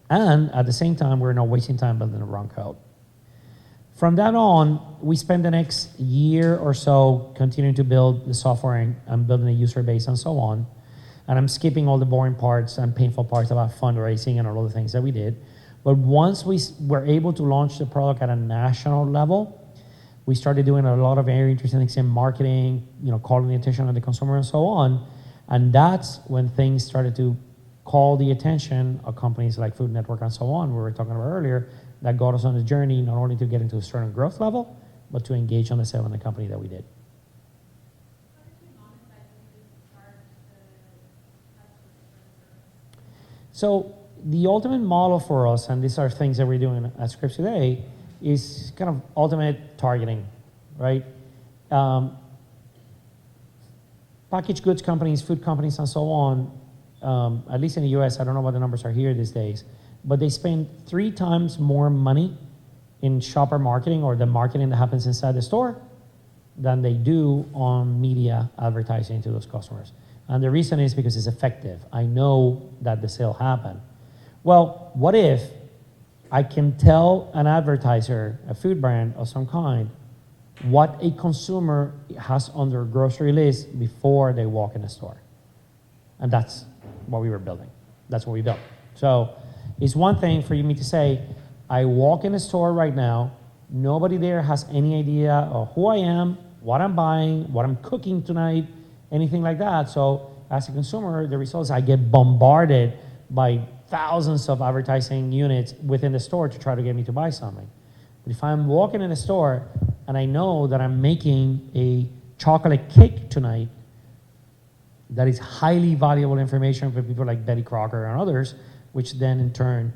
And at the same time, we were not wasting time building the wrong code. From that on, we spent the next year or so continuing to build the software and building a user base and so on. And I'm skipping all the boring parts and painful parts about fundraising and all the things that we did. But once we were able to launch the product at a national level, we started doing a lot of very interesting things in marketing, calling the attention of the consumer and so on. And that's when things started to call the attention of companies like Food Network and so on, we were talking about earlier, that got us on the journey not only to get into a certain growth level, but to engage on the sale in the company that we did. How did you monetize when you charge the customers for the service? So the ultimate model for us, and these are things that we're doing at Scripps today, is kind of ultimate targeting, right? Packaged goods companies, food companies, and so on, at least in the US, I don't know what the numbers are here these days, but they spend 3 times more money in shopper marketing or the marketing that happens inside the store than they do on media advertising to those customers. And the reason is because it's effective. I know that the sale happened. Well, what if I can tell an advertiser, a food brand of some kind, what a consumer has on their grocery list before they walk in the store? And that's what we were building. That's what we built. So it's one thing for me to say, I walk in the store right now, nobody there has any idea of who I am, what I'm buying, what I'm cooking tonight, anything like that. So as a consumer, the result is I get bombarded by thousands of advertising units within the store to try to get me to buy something. But if I'm walking in the store and I know that I'm making a chocolate cake tonight, that is highly valuable information for people like Betty Crocker and others, which then in turn,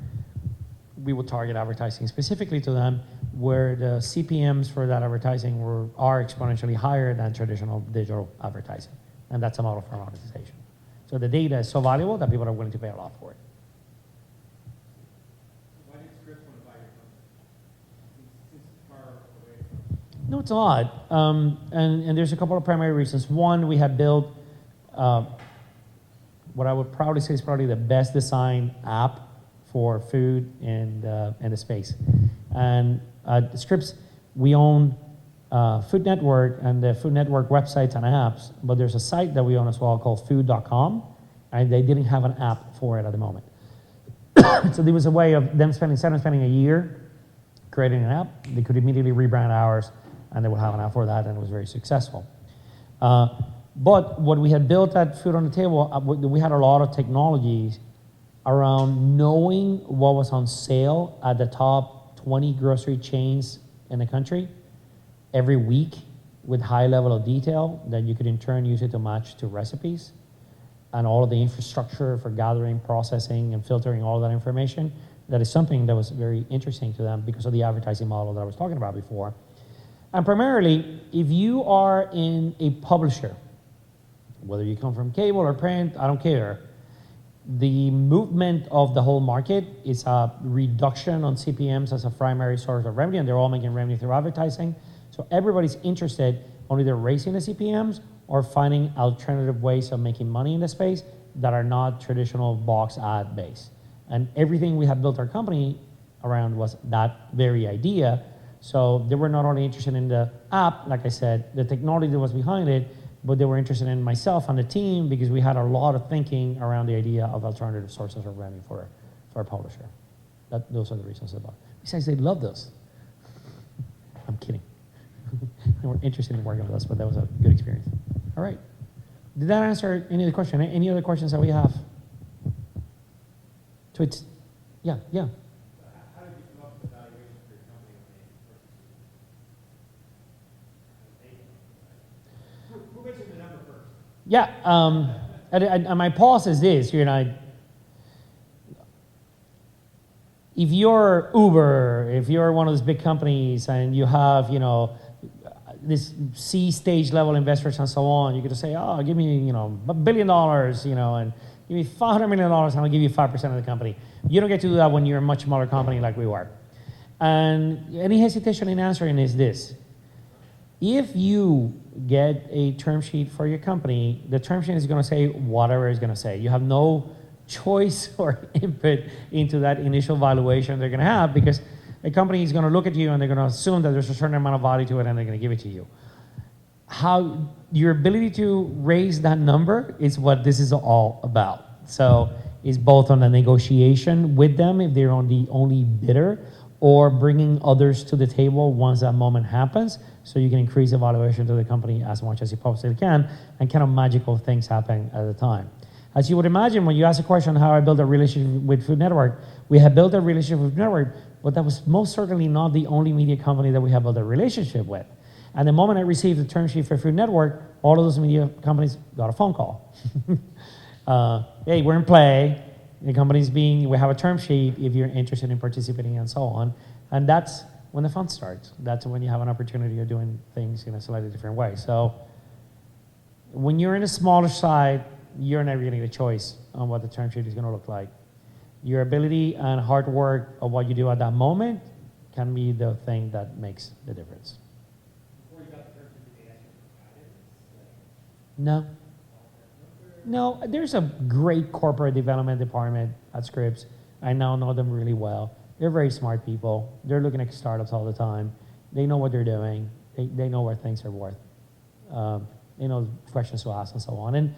we will target advertising specifically to them, where the CPMs for that advertising are exponentially higher than traditional digital advertising. And that's a model for monetization. So the data is so valuable that people are willing to pay a lot for it. Why did Scripps want to buy your company? Since it's far away from... No, it's not. And there's a couple of primary reasons. One, we had built what I would proudly say is probably the best designed app for food in the space. And at Scripps, we own Food Network and the Food Network websites and apps, but there's a site that we own as well called food.com, and they didn't have an app for it at the moment. So there was a way of them instead of spending a year creating an app, they could immediately rebrand ours, and they would have an app for that, and it was very successful. But what we had built at Food on the Table, we had a lot of technologies around knowing what was on sale at the top 20 grocery chains in the country every week with high level of detail that you could in turn use it to match to recipes, and all of the infrastructure for gathering, processing, and filtering all of that information. That is something that was very interesting to them because of the advertising model that I was talking about before. And primarily, if you are in a publisher, whether you come from cable or print, I don't care, the movement of the whole market is a reduction on CPMs as a primary source of revenue, and they're all making revenue through advertising. So everybody's interested on either raising the CPMs or finding alternative ways of making money in the space that are not traditional box ad based. And everything we have built our company around was that very idea. So they were not only interested in the app, like I said, the technology that was behind it, but they were interested in myself and the team because we had a lot of thinking around the idea of alternative sources of revenue for a publisher. Those are the reasons about it. Besides, they loved us. I'm kidding. They were interested in working with us, but that was a good experience. All right. Did that answer any of the questions? Any other questions that we have? So it's, yeah. How did you come up with the valuation for your company versus... Who mentioned the number first? Yeah, and my pause is this, if you're Uber, if you're one of those big companies and you have, this C-stage level investors and so on, you could just say, oh, give me, $1 billion, and give me $500 million, and I'll give you 5% of the company. You don't get to do that when you're a much smaller company like we were. And any hesitation in answering is this. If you get a term sheet for your company, the term sheet is going to say whatever it's going to say. You have no choice or input into that initial valuation they're going to have, because a company is going to look at you and they're going to assume that there's a certain amount of value to it and they're going to give it to you. How your ability to raise that number is what this is all about. So it's both on the negotiation with them if they're on the only bidder, or bringing others to the table once that moment happens, so you can increase the valuation to the company as much as you possibly can, and kind of magical things happen at the time. As you would imagine, when you ask a question how I built a relationship with Food Network, we have built a relationship with Food Network, but that was most certainly not the only media company that we have built a relationship with. And the moment I received the term sheet for Food Network, all of those media companies got a phone call. Hey, we're in play. The company's we have a term sheet if you're interested in participating and so on. And that's when the fun starts. That's when you have an opportunity of doing things in a slightly different way. So when you're in a smaller side, you're never going to get a choice on what the term sheet is going to look like. Your ability and hard work of what you do at that moment can be the thing that makes the difference. Before you got the term sheet, did they No. No, there's a great corporate development department at Scripps. I now know them really well. They're very smart people. They're looking at startups all the time. They know what they're doing. They know what things are worth. They know questions to ask and so on. And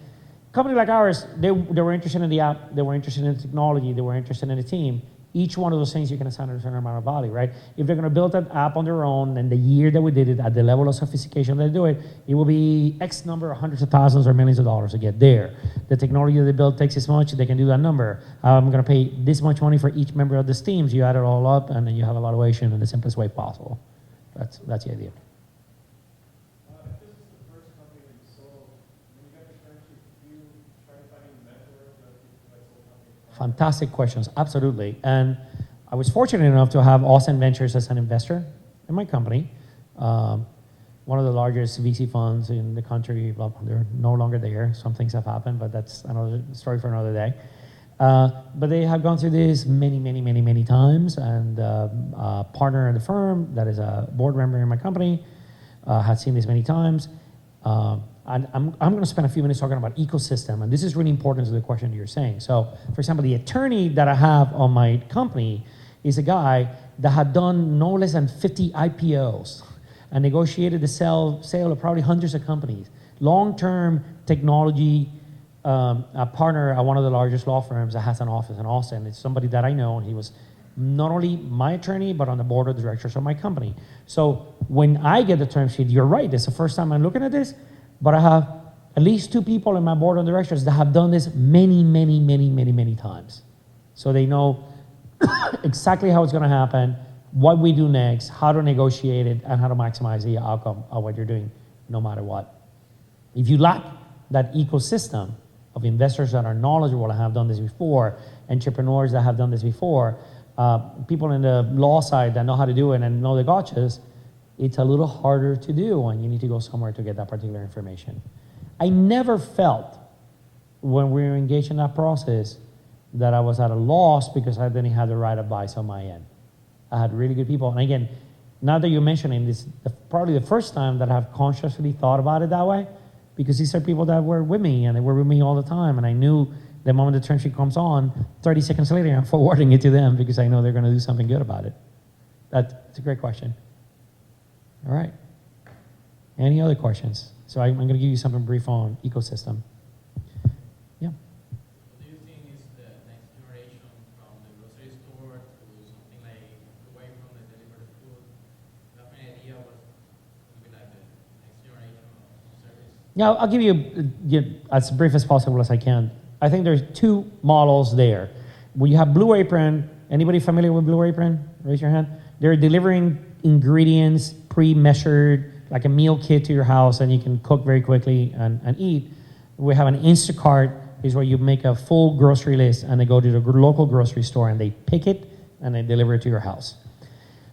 a company like ours, they were interested in the app, they were interested in the technology, they were interested in the team. Each one of those things you can assign a certain amount of value, right? If they're going to build an app on their own, and the year that we did it, at the level of sophistication they do it, it will be X number of hundreds of thousands or millions of dollars to get there. The technology that they build takes this much, they can do that number. I'm going to pay this much money for each member of this team. So you add it all up, and then you have a valuation in the simplest way possible. That's the idea. If this is the first company that you sold, when you got the term sheet, did you try to find any mentors that sold companies? Fantastic questions, absolutely. And I was fortunate enough to have Austin Ventures as an investor in my company. One of the largest VC funds in the country. Well, they're no longer there. Some things have happened, but that's another story for another day. But they have gone through this many times, and a partner in the firm that is a board member in my company had seen this many times. And I'm going to spend a few minutes talking about ecosystem, and this is really important to the question that you're saying. So, for example, the attorney that I have on my company is a guy that had done no less than 50 IPOs and negotiated the sale of probably hundreds of companies. Long-term technology a partner at one of the largest law firms that has an office in Austin. It's somebody that I know, and he was not only my attorney, but on the board of directors of my company. So when I get the term sheet, you're right, it's the first time I'm looking at this, but I have at least 2 people in my board of directors that have done this many times. So they know exactly how it's going to happen, what we do next, how to negotiate it, and how to maximize the outcome of what you're doing, no matter what. If you lack that ecosystem of investors that are knowledgeable and have done this before, entrepreneurs that have done this before, people in the law side that know how to do it and know the gotchas, it's a little harder to do, and you need to go somewhere to get that particular information. I never felt, when we were engaged in that process, that I was at a loss because I didn't have the right advice on my end. I had really good people. And again, now that you're mentioning this, probably the first time that I've consciously thought about it that way, because these are people that were with me, and they were with me all the time, and I knew the moment the term sheet comes on, 30 seconds later, I'm forwarding it to them because I know they're going to do something good about it. That's a great question. All right. Any other questions? So I'm going to give you something brief on ecosystem. Yeah. What do you think is the next generation from the grocery store to something like away from the delivered food? Do you have any idea what would be like the next generation of service? Yeah, I'll give you as brief as possible as I can. I think there's 2 models there. When you have Blue Apron, anybody familiar with Blue Apron? Raise your hand. They're delivering ingredients pre-measured, like a meal kit to your house, and you can cook very quickly and eat. We have an Instacart, is where you make a full grocery list, and they go to the local grocery store, and they pick it, and they deliver it to your house.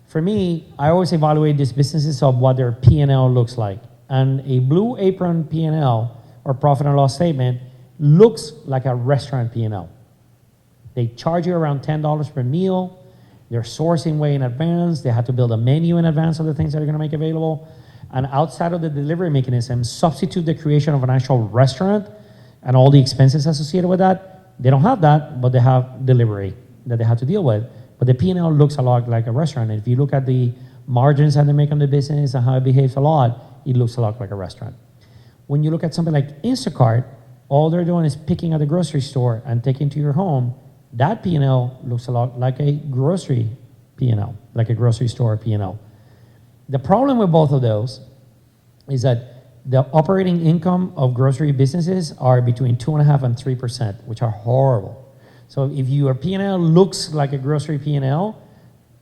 For me, I always evaluate these businesses of what their P&L looks like. And a Blue Apron P&L, or profit and loss statement, looks like a restaurant P&L. They charge you around $10 per meal. They're sourcing way in advance. They have to build a menu in advance of the things that they're going to make available. And outside of the delivery mechanism, substitute the creation of an actual restaurant and all the expenses associated with that. They don't have that, but they have delivery that they have to deal with. But the P&L looks a lot like a restaurant. And if you look at the margins that they make on the business and how it behaves a lot, it looks a lot like a restaurant. When you look at something like Instacart, all they're doing is picking at the grocery store and taking to your home. That P&L looks a lot like a grocery P&L, like a grocery store P&L. The problem with both of those is that the operating income of grocery businesses are between 2.5% and 3%, which are horrible. So if your P&L looks like a grocery P&L,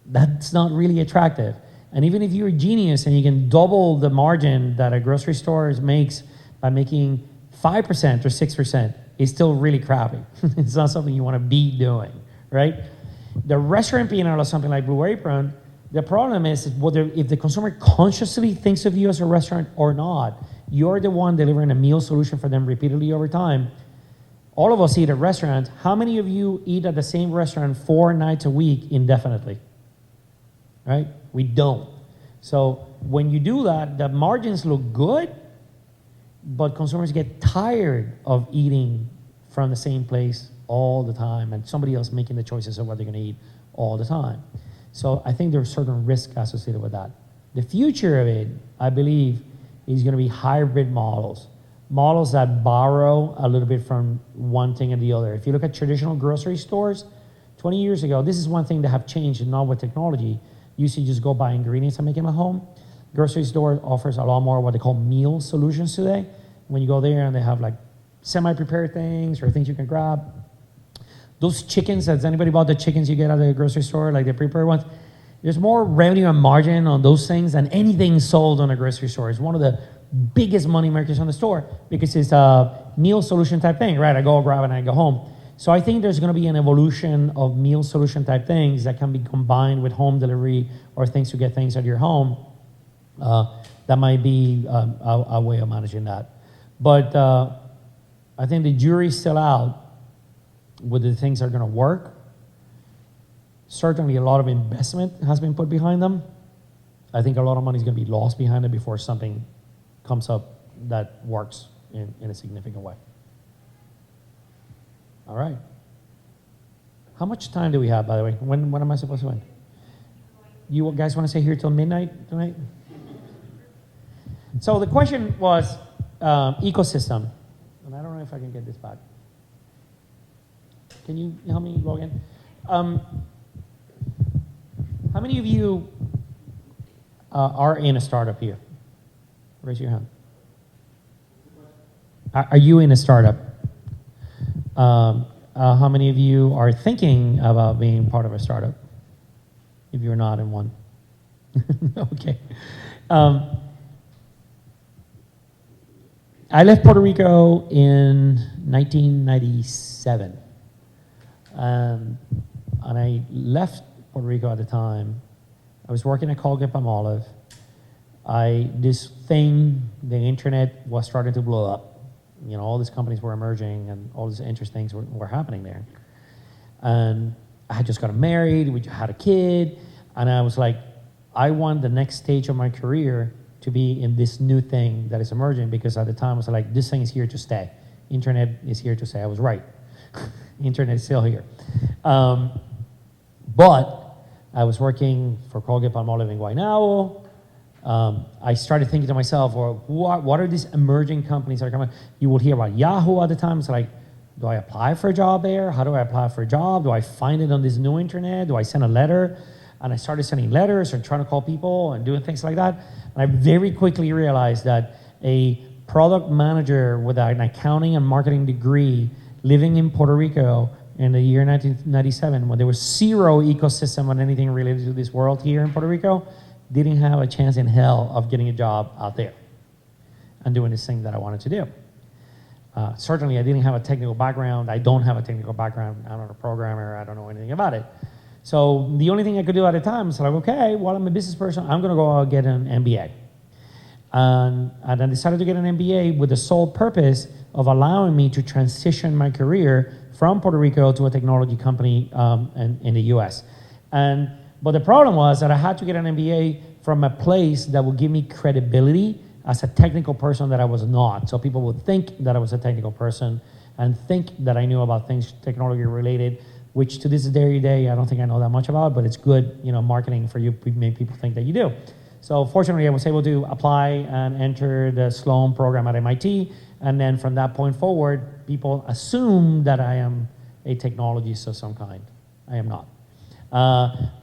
that's not really attractive. And even if you're a genius and you can double the margin that a grocery store makes by making 5% or 6%, it's still really crappy. It's not something you want to be doing, right? The restaurant P&L or something like Blue Apron, the problem is whether if the consumer consciously thinks of you as a restaurant or not, you're the one delivering a meal solution for them repeatedly over time. All of us eat at restaurants. How many of you eat at the same restaurant 4 nights a week indefinitely? Right? We don't. So when you do that, the margins look good, but consumers get tired of eating from the same place all the time and somebody else making the choices of what they're going to eat all the time. So I think there's certain risk associated with that. The future of it, I believe, is going to be hybrid models. Models that borrow a little bit from one thing and the other. If you look at traditional grocery stores, 20 years ago, this is one thing that have changed, and not with technology. You used to just go buy ingredients and make them at home. Grocery store offers a lot more what they call meal solutions today. When you go there and they have like semi-prepared things or things you can grab. Those chickens, has anybody bought the chickens you get at the grocery store, like the prepared ones? There's more revenue and margin on those things than anything sold on a grocery store. It's one of the biggest money makers on the store because it's a meal solution type thing, right? I go grab it and I go home. So I think there's going to be an evolution of meal solution type things that can be combined with home delivery or things to get things at your home. That might be a way of managing that. But I think the jury's still out whether the things are going to work. Certainly a lot of investment has been put behind them. I think a lot of money is going to be lost behind it before something comes up that works in a significant way. All right. How much time do we have, by the way? When am I supposed to end? You guys want to stay here till midnight tonight? So the question was ecosystem. And I don't know if I can get this back. Can you help me go again? How many of you are in a startup here? Raise your hand. Are you in a startup? How many of you are thinking about being part of a startup? If you're not in one. Okay. I left Puerto Rico in 1997. And I left Puerto Rico at the time. I was working at Colgate-Palmolive. This thing, the internet was starting to blow up. You know, all these companies were emerging and all these interesting things were happening there. And I had just gotten married, we had a kid, and I was like, I want the next stage of my career to be in this new thing that is emerging, because at the time I was like, this thing is here to stay. Internet is here to stay. I was right. Internet is still here. But I was working for Colgate-Palmolive in Guaynabo. I started thinking to myself, well, what are these emerging companies that are coming? You will hear about Yahoo at the time. It's like, do I apply for a job there? How do I apply for a job? Do I find it on this new internet? Do I send a letter? And I started sending letters and trying to call people and doing things like that. And I very quickly realized that a product manager with an accounting and marketing degree living in Puerto Rico in the year 1997, when there was zero ecosystem on anything related to this world here in Puerto Rico, didn't have a chance in hell of getting a job out there and doing this thing that I wanted to do. Certainly, I didn't have a technical background. I don't have a technical background. I'm not a programmer. I don't know anything about it. So the only thing I could do at the time was like, okay, well, I'm a business person. I'm going to go out and get an MBA. And I decided to get an MBA with the sole purpose of allowing me to transition my career from Puerto Rico to a technology company in the US. But the problem was that I had to get an MBA from a place that would give me credibility as a technical person that I was not. So people would think that I was a technical person and think that I knew about things technology related, which to this very day, I don't think I know that much about, but it's good, you know, marketing for you to make people think that you do. So fortunately, I was able to apply and enter the Sloan program at MIT. And then from that point forward, people assume that I am a technologist of some kind. I am not.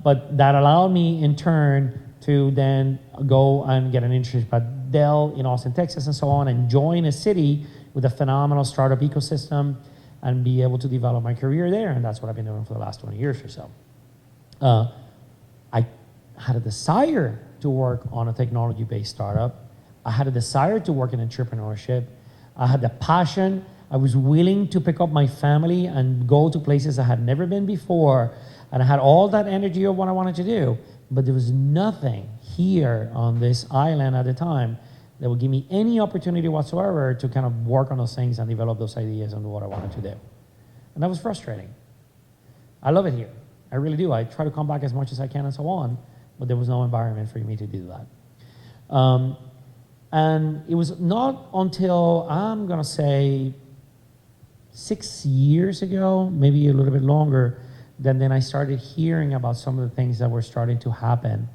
But that allowed me in turn to then go and get an internship at Dell in Austin, Texas, and so on, and join a city with a phenomenal startup ecosystem and be able to develop my career there. And that's what I've been doing for the last 20 years or so. I had a desire to work on a technology-based startup. I had a desire to work in entrepreneurship. I had the passion. I was willing to pick up my family and go to places I had never been before. And I had all that energy of what I wanted to do. But there was nothing here on this island at the time that would give me any opportunity whatsoever to kind of work on those things and develop those ideas and what I wanted to do. And that was frustrating. I love it here. I really do. I try to come back as much as I can and so on, but there was no environment for me to do that. And it was not until, I'm going to say, 6 years ago, maybe a little bit longer, that then I started hearing about some of the things that were starting to happen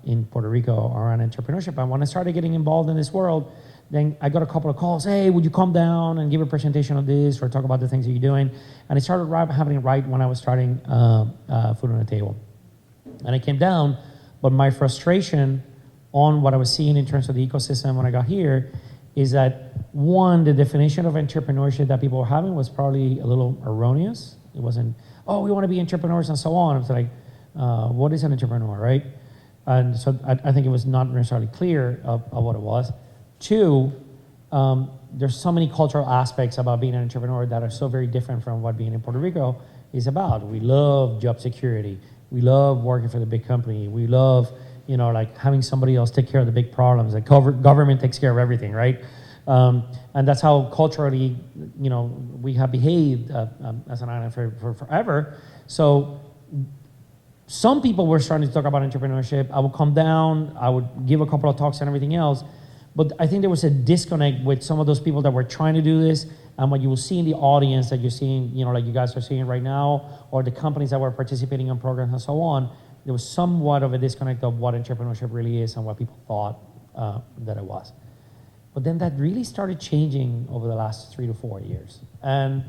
in Puerto Rico around entrepreneurship. And when I started getting involved in this world, then I got a couple of calls. Hey, would you come down and give a presentation on this or talk about the things that you're doing? And it started happening right when I was starting Food on the Table. And I came down, but my frustration on what I was seeing in terms of the ecosystem when I got here is that, one, the definition of entrepreneurship that people were having was probably a little erroneous. It wasn't, oh, we want to be entrepreneurs and so on. It was like, what is an entrepreneur, right? And so I think it was not necessarily clear of what it was. Two, there's so many cultural aspects about being an entrepreneur that are so very different from what being in Puerto Rico is about. We love job security. We love working for the big company. We love, you know, like having somebody else take care of the big problems. Like government takes care of everything, right? And that's how culturally, you know, we have behaved as an island for forever. So some people were starting to talk about entrepreneurship. I would come down, I would give a couple of talks and everything else. But I think there was a disconnect with some of those people that were trying to do this and what you will see in the audience that you're seeing, you know, like you guys are seeing right now, or the companies that were participating in programs and so on. There was somewhat of a disconnect of what entrepreneurship really is and what people thought that it was. But then that really started changing over the last 3 to 4 years. And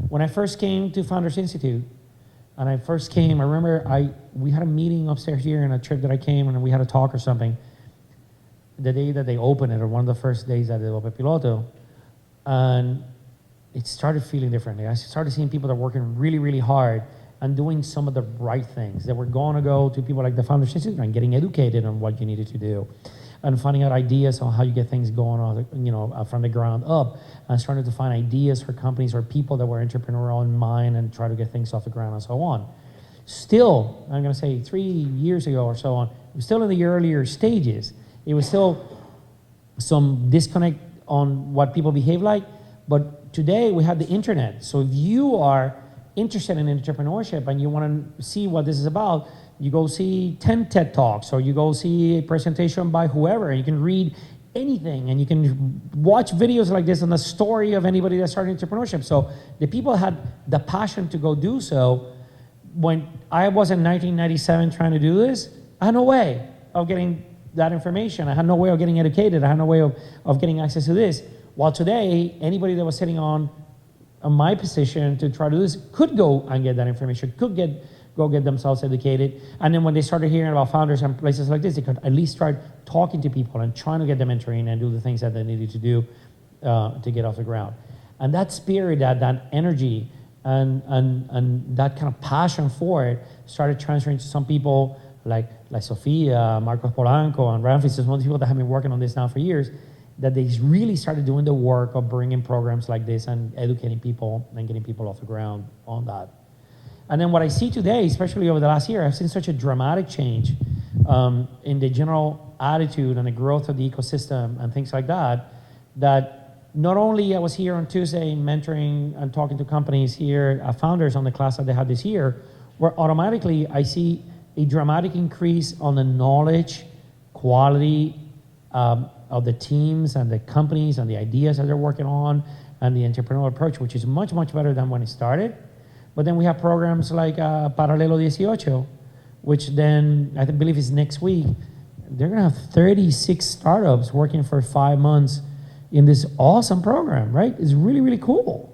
when I first came to Founders Institute, and I first came, I remember we had a meeting upstairs here in a trip that I came, and we had a talk or something. The day that they opened it, or one of the first days that they opened Piloto, and it started feeling differently. I started seeing people that were working really, really hard and doing some of the right things. They were going to go to people like the Founders Institute and getting educated on what you needed to do, and finding out ideas on how you get things going on, you know, from the ground up, and starting to find ideas for companies or people that were entrepreneurial in mind and try to get things off the ground and so on. Still, I'm going to say 3 years ago or so on, it was still in the earlier stages. It was still some disconnect on what people behave like, but today we have the internet. So if you are interested in entrepreneurship and you want to see what this is about, you go see 10 TED Talks, or you go see a presentation by whoever, and you can read anything, and you can watch videos like this on the story of anybody that started entrepreneurship. So the people had the passion to go do so. When I was in 1997 trying to do this, I had no way of getting that information. I had no way of getting educated. I had no way of getting access to this. While today, anybody that was sitting on my position to try to do this could go and get that information, could go get themselves educated. And then when they started hearing about founders and places like this, they could at least start talking to people and trying to get them mentoring and do the things that they needed to do to get off the ground. And that spirit, that energy, and that kind of passion for it started transferring to some people like Sofia, Marcos Polanco, and Ramfis, some of the people that have been working on this now for years, that they really started doing the work of bringing programs like this and educating people and getting people off the ground on that. And then what I see today, especially over the last year, I've seen such a dramatic change in the general attitude and the growth of the ecosystem and things like that, that not only I was here on Tuesday mentoring and talking to companies here, founders on the class that they had this year, where automatically I see a dramatic increase on the knowledge, quality of the teams and the companies and the ideas that they're working on, and the entrepreneurial approach, which is much, much better than when it started. But then we have programs like Paralelo 18, which then I believe is next week. They're going to have 36 startups working for 5 months in this awesome program, right? It's really, really cool.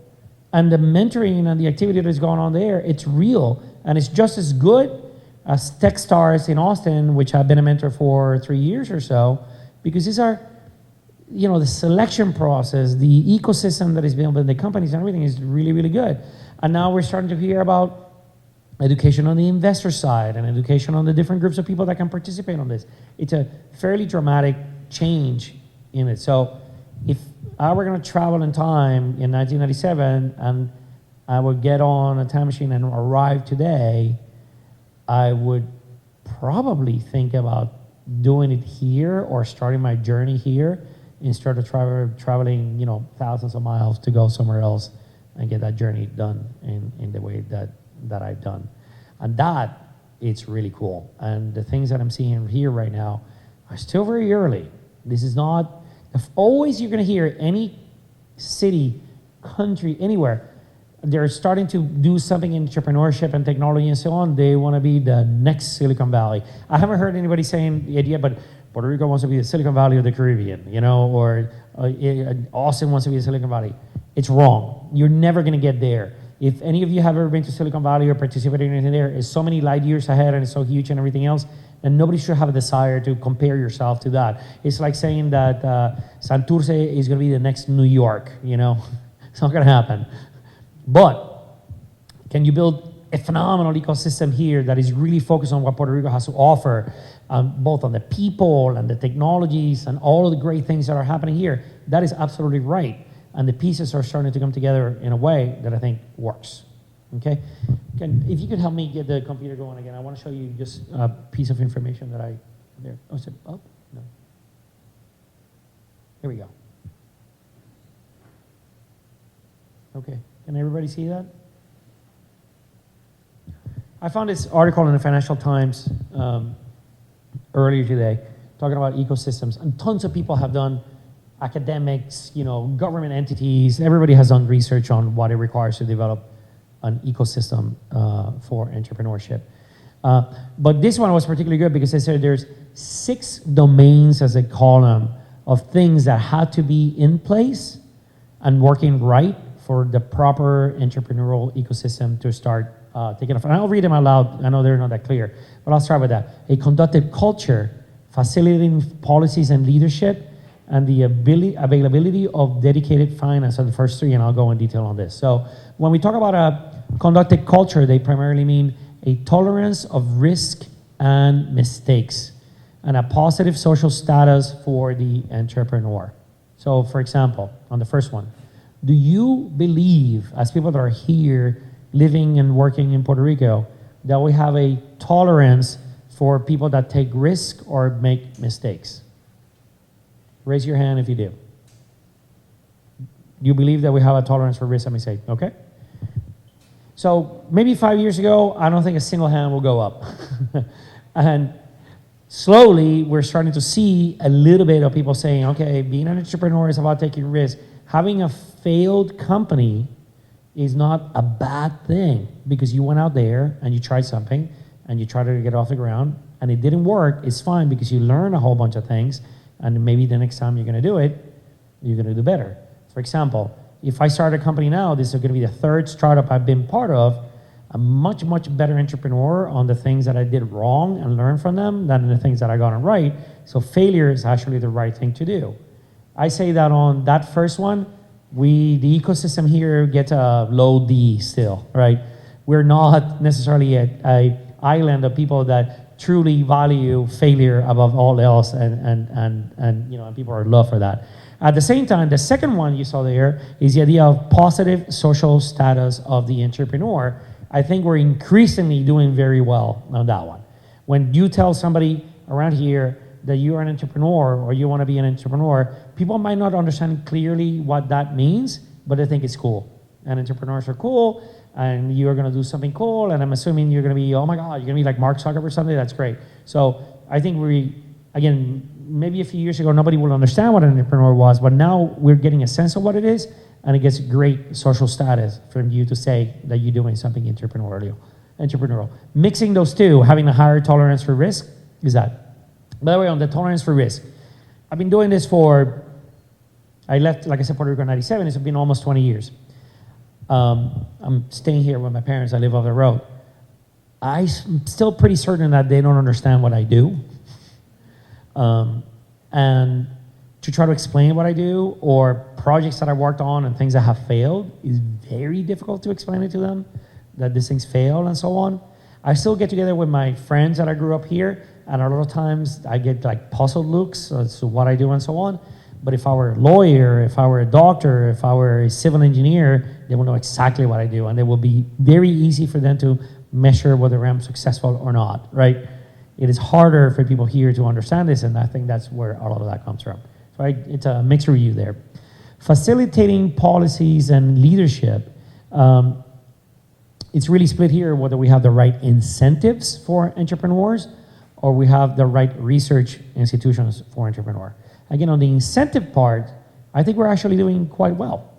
And the mentoring and the activity that's going on there, it's real. And it's just as good as Techstars in Austin, which I've been a mentor for 3 years or so, because these are, you know, the selection process, the ecosystem that is built in the companies and everything is really, really good. And now we're starting to hear about education on the investor side and education on the different groups of people that can participate on this. It's a fairly dramatic change in it. So if I were going to travel in time in 1997 and I would get on a time machine and arrive today, I would probably think about doing it here or starting my journey here instead of traveling, you know, thousands of miles to go somewhere else and get that journey done in the way that I've done. And that, it's really cool. And the things that I'm seeing here right now are still very early. This is not, If always you're going to hear any city, country, anywhere, they're starting to do something in entrepreneurship and technology and so on, they want to be the next Silicon Valley. I haven't heard anybody saying the idea, but Puerto Rico wants to be the Silicon Valley of the Caribbean, you know, or Austin wants to be the Silicon Valley. It's wrong. You're never going to get there. If any of you have ever been to Silicon Valley or participated in anything there, it's so many light years ahead and it's so huge and everything else, and nobody should have a desire to compare yourself to that. It's like saying that Santurce is going to be the next New York, you know. It's not going to happen. But can you build a phenomenal ecosystem here that is really focused on what Puerto Rico has to offer, both on the people and the technologies and all of the great things that are happening here? That is absolutely right. And the pieces are starting to come together in a way that I think works. Okay? If you could help me get the computer going again, I want to show you just a piece of information that I there. Oh, is it up? No. Here we go. Okay. Can everybody see that? I found this article in the Financial Times earlier today talking about ecosystems, and tons of people have done, academics, you know, government entities, everybody has done research on what it requires to develop an ecosystem for entrepreneurship. But this one was particularly good because they said there's 6 domains, as they call them, of things that had to be in place and working right for the proper entrepreneurial ecosystem to start taking off. And I'll read them out loud. I know they're not that clear, but I'll start with that. A conductive culture, facilitating policies and leadership, and the availability of dedicated finance are the first 3, and I'll go in detail on this. So when we talk about a conductive culture, they primarily mean a tolerance of risk and mistakes, and a positive social status for the entrepreneur. So for example, on the first one, do you believe, as people that are here living and working in Puerto Rico, that we have a tolerance for people that take risk or make mistakes? Raise your hand if you do. Do you believe that we have a tolerance for risk and mistake? Okay. So maybe 5 years ago, I don't think a single hand will go up. And slowly, we're starting to see a little bit of people saying, okay, being an entrepreneur is about taking risks. Having a failed company is not a bad thing because you went out there and you tried something and you tried to get it off the ground and it didn't work. It's fine because you learn a whole bunch of things, and maybe the next time you're going to do it, you're going to do better. For example, if I start a company now, this is going to be the 3rd startup I've been part of. I'm much, much better entrepreneur on the things that I did wrong and learn from them than the things that I got right. So failure is actually the right thing to do. I say that on that first one, the ecosystem here gets a low D still, right? We're not necessarily a island of people that truly value failure above all else, and you know, and people are love for that. At the same time, the second one you saw there is the idea of positive social status of the entrepreneur. I think we're increasingly doing very well on that one. When you tell somebody around here that you are an entrepreneur or you want to be an entrepreneur, people might not understand clearly what that means, but they think it's cool. And entrepreneurs are cool, and you're going to do something cool, and I'm assuming you're going to be, oh my God, you're going to be like Mark Zuckerberg or something. That's great. So I think again, maybe a few years ago, nobody would understand what an entrepreneur was, but now we're getting a sense of what it is, and it gets great social status for you to say that you're doing something entrepreneurial. Mixing those two, having a higher tolerance for risk, is that. By the way, on the tolerance for risk, I've been doing this I left, like I said, Puerto Rico in 97, it's been almost 20 years. I'm staying here with my parents, I live off the road. I'm still pretty certain that they don't understand what I do. And to try to explain what I do, or projects that I worked on and things that have failed, is very difficult to explain it to them, that these things fail and so on. I still get together with my friends that I grew up here, and a lot of times I get like puzzled looks as to what I do and so on. But if I were a lawyer, if I were a doctor, if I were a civil engineer, they will know exactly what I do, and it will be very easy for them to measure whether I'm successful or not, right? It is harder for people here to understand this, and I think that's where a lot of that comes from. So it's a mixed review there. Facilitating policies and leadership. It's really split here whether we have the right incentives for entrepreneurs or we have the right research institutions for entrepreneurs. again, on the incentive part, I think we're actually doing quite well.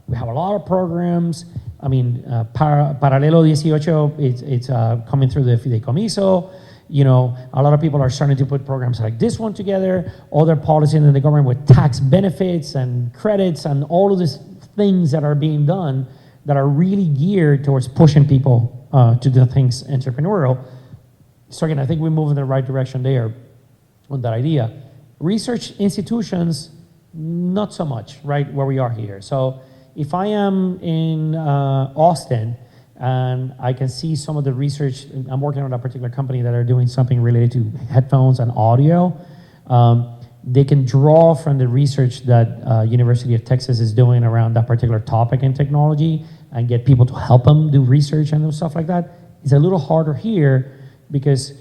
We have a lot of programs. I mean, Paralelo 18, it's coming through the Fideicomiso. You know, a lot of people are starting to put programs like this one together, other policies in the government with tax benefits and credits and all of these things that are being done that are really geared towards pushing people to do things entrepreneurial. So again, I think we move in the right direction there on that idea. Research institutions, not so much, right, where we are here. So if I am in Austin and I can see some of the research, I'm working on a particular company that are doing something related to headphones and audio, they can draw from the research that University of Texas is doing around that particular topic in technology and get people to help them do research and stuff like that. It's a little harder here because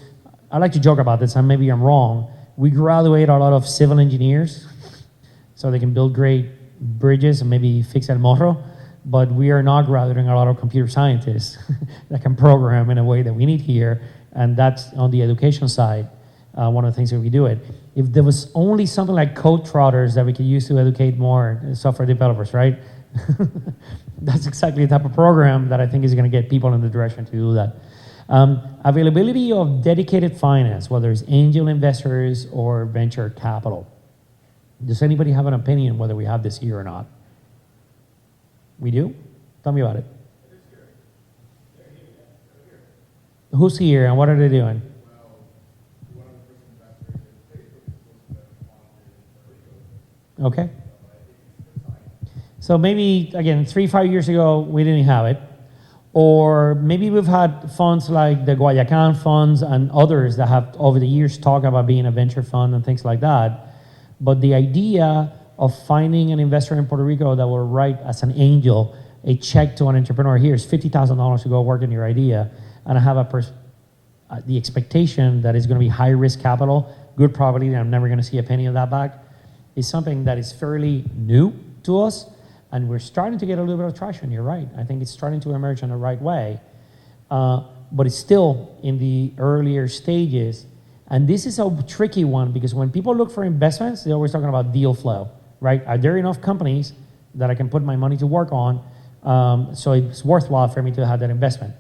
I like to joke about this, and maybe I'm wrong. We graduate a lot of civil engineers so they can build great bridges and maybe fix El Morro, but we are not graduating a lot of computer scientists that can program in a way that we need here, and that's on the education side, one of the things that we do it. If there was only something like code trotters that we could use to educate more software developers, right? That's exactly the type of program that I think is going to get people in the direction to do that. Availability of dedicated finance, whether it's angel investors or venture capital. Does anybody have an opinion whether we have this here or not? We do? Tell me about it. Who's here and what are they doing? Okay. So maybe, again, 3-5 years ago, we didn't have it. Or maybe we've had funds like the Guayacan funds and others that have, over the years, talked about being a venture fund and things like that. But the idea of finding an investor in Puerto Rico that will write as an angel a check to an entrepreneur, here's $50,000 to go work on your idea, and I have the expectation that it's going to be high-risk capital, good probability that I'm never going to see a penny of that back, is something that is fairly new to us. And we're starting to get a little bit of traction, you're right. I think it's starting to emerge in the right way. But it's still in the earlier stages. And this is a tricky one because when people look for investments, they're always talking about deal flow, right? Are there enough companies that I can put my money to work on so it's worthwhile for me to have that investment?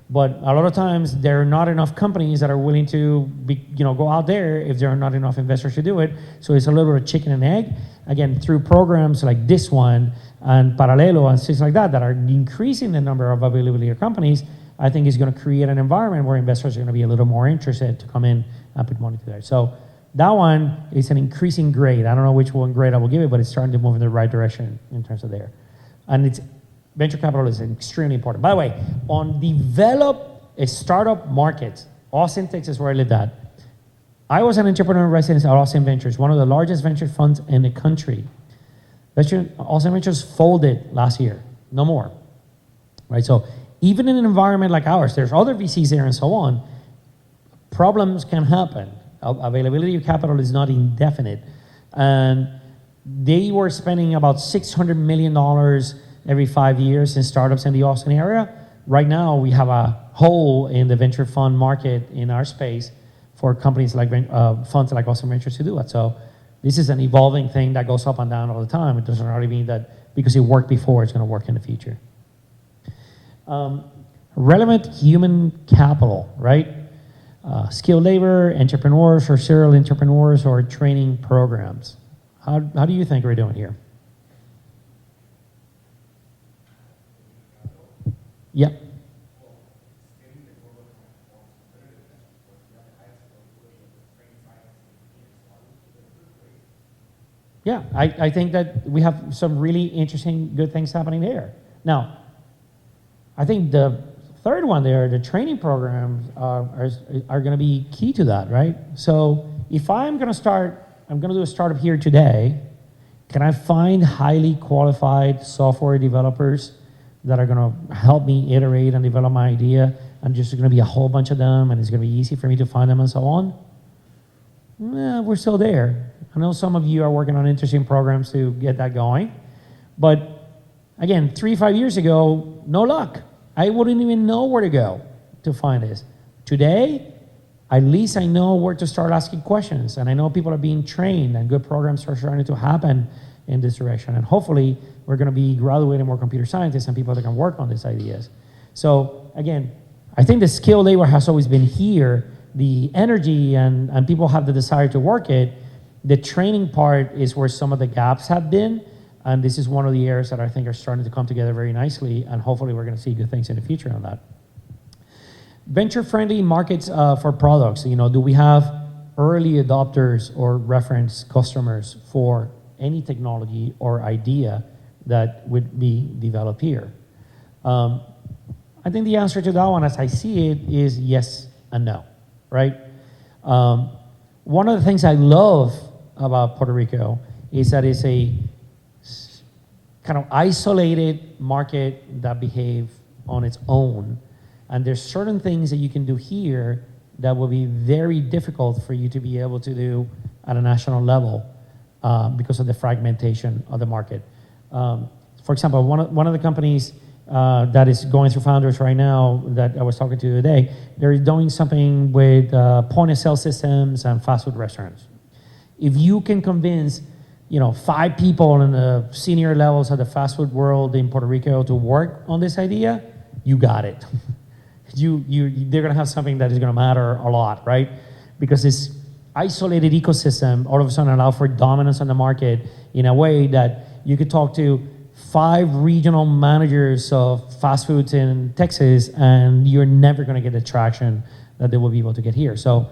But a lot of times there are not enough companies that are willing to go out there if there are not enough investors to do it. So it's a little bit of chicken and egg. Again, through programs like this one and Paralelo and things like that that are increasing the number of availability of companies, I think is going to create an environment where investors are going to be a little more interested to come in and put money together. So that one is an increasing grade. I don't know which one grade I will give it, but it's starting to move in the right direction in terms of there. And it's venture capital is extremely important. By the way, on develop a startup market, Austin, Texas, where I lived at, I was an entrepreneur in residence at Austin Ventures, one of the largest venture funds in the country. Austin Ventures folded last year, no more, right? So even in an environment like ours, there's other VCs there and so on, problems can happen. Availability of capital is not indefinite. And they were spending about $600 million every 5 years in startups in the Austin area. Right now, we have a hole in the venture fund market in our space for companies like funds like Austin Ventures to do it. So this is an evolving thing that goes up and down all the time. It doesn't really mean that because it worked before, it's going to work in the future. Relevant human capital, right? Skilled labor, entrepreneurs or serial entrepreneurs or training programs. How do you think we're doing here? Yep. Yeah, I think that we have some really interesting, good things happening there. Now, I think the third one there, the training programs are going to be key to that, right? So if I'm going to do a startup here today, can I find highly qualified software developers that are going to help me iterate and develop my idea, and just going to be a whole bunch of them, and it's going to be easy for me to find them and so on? We're still there. I know some of you are working on interesting programs to get that going, but again, 3-5 years ago, no luck. I wouldn't even know where to go to find this. Today, at least I know where to start asking questions, and I know people are being trained, and good programs are starting to happen in this direction. And hopefully, we're going to be graduating more computer scientists and people that can work on these ideas. So again, I think the skilled labor has always been here. The energy and people have the desire to work it. The training part is where some of the gaps have been, and this is one of the areas that I think are starting to come together very nicely, and hopefully we're going to see good things in the future on that. Venture-friendly markets for products. You know, do we have early adopters or reference customers for any technology or idea that would be developed here? I think the answer to that one, as I see it, is yes and no, right? One of the things I love about Puerto Rico is that it's a kind of isolated market that behaves on its own. And there's certain things that you can do here that will be very difficult for you to be able to do at a national level because of the fragmentation of the market. For example, one of the companies that is going through founders right now that I was talking to today, they're doing something with point-of-sale systems and fast food restaurants. If you can convince 5 people in the senior levels of the fast food world in Puerto Rico to work on this idea, you got it. They're going to have something that is going to matter a lot, right? Because this isolated ecosystem all of a sudden allow for dominance on the market in a way that you could talk to 5 regional managers of fast foods in Texas, and you're never going to get the traction that they will be able to get here. So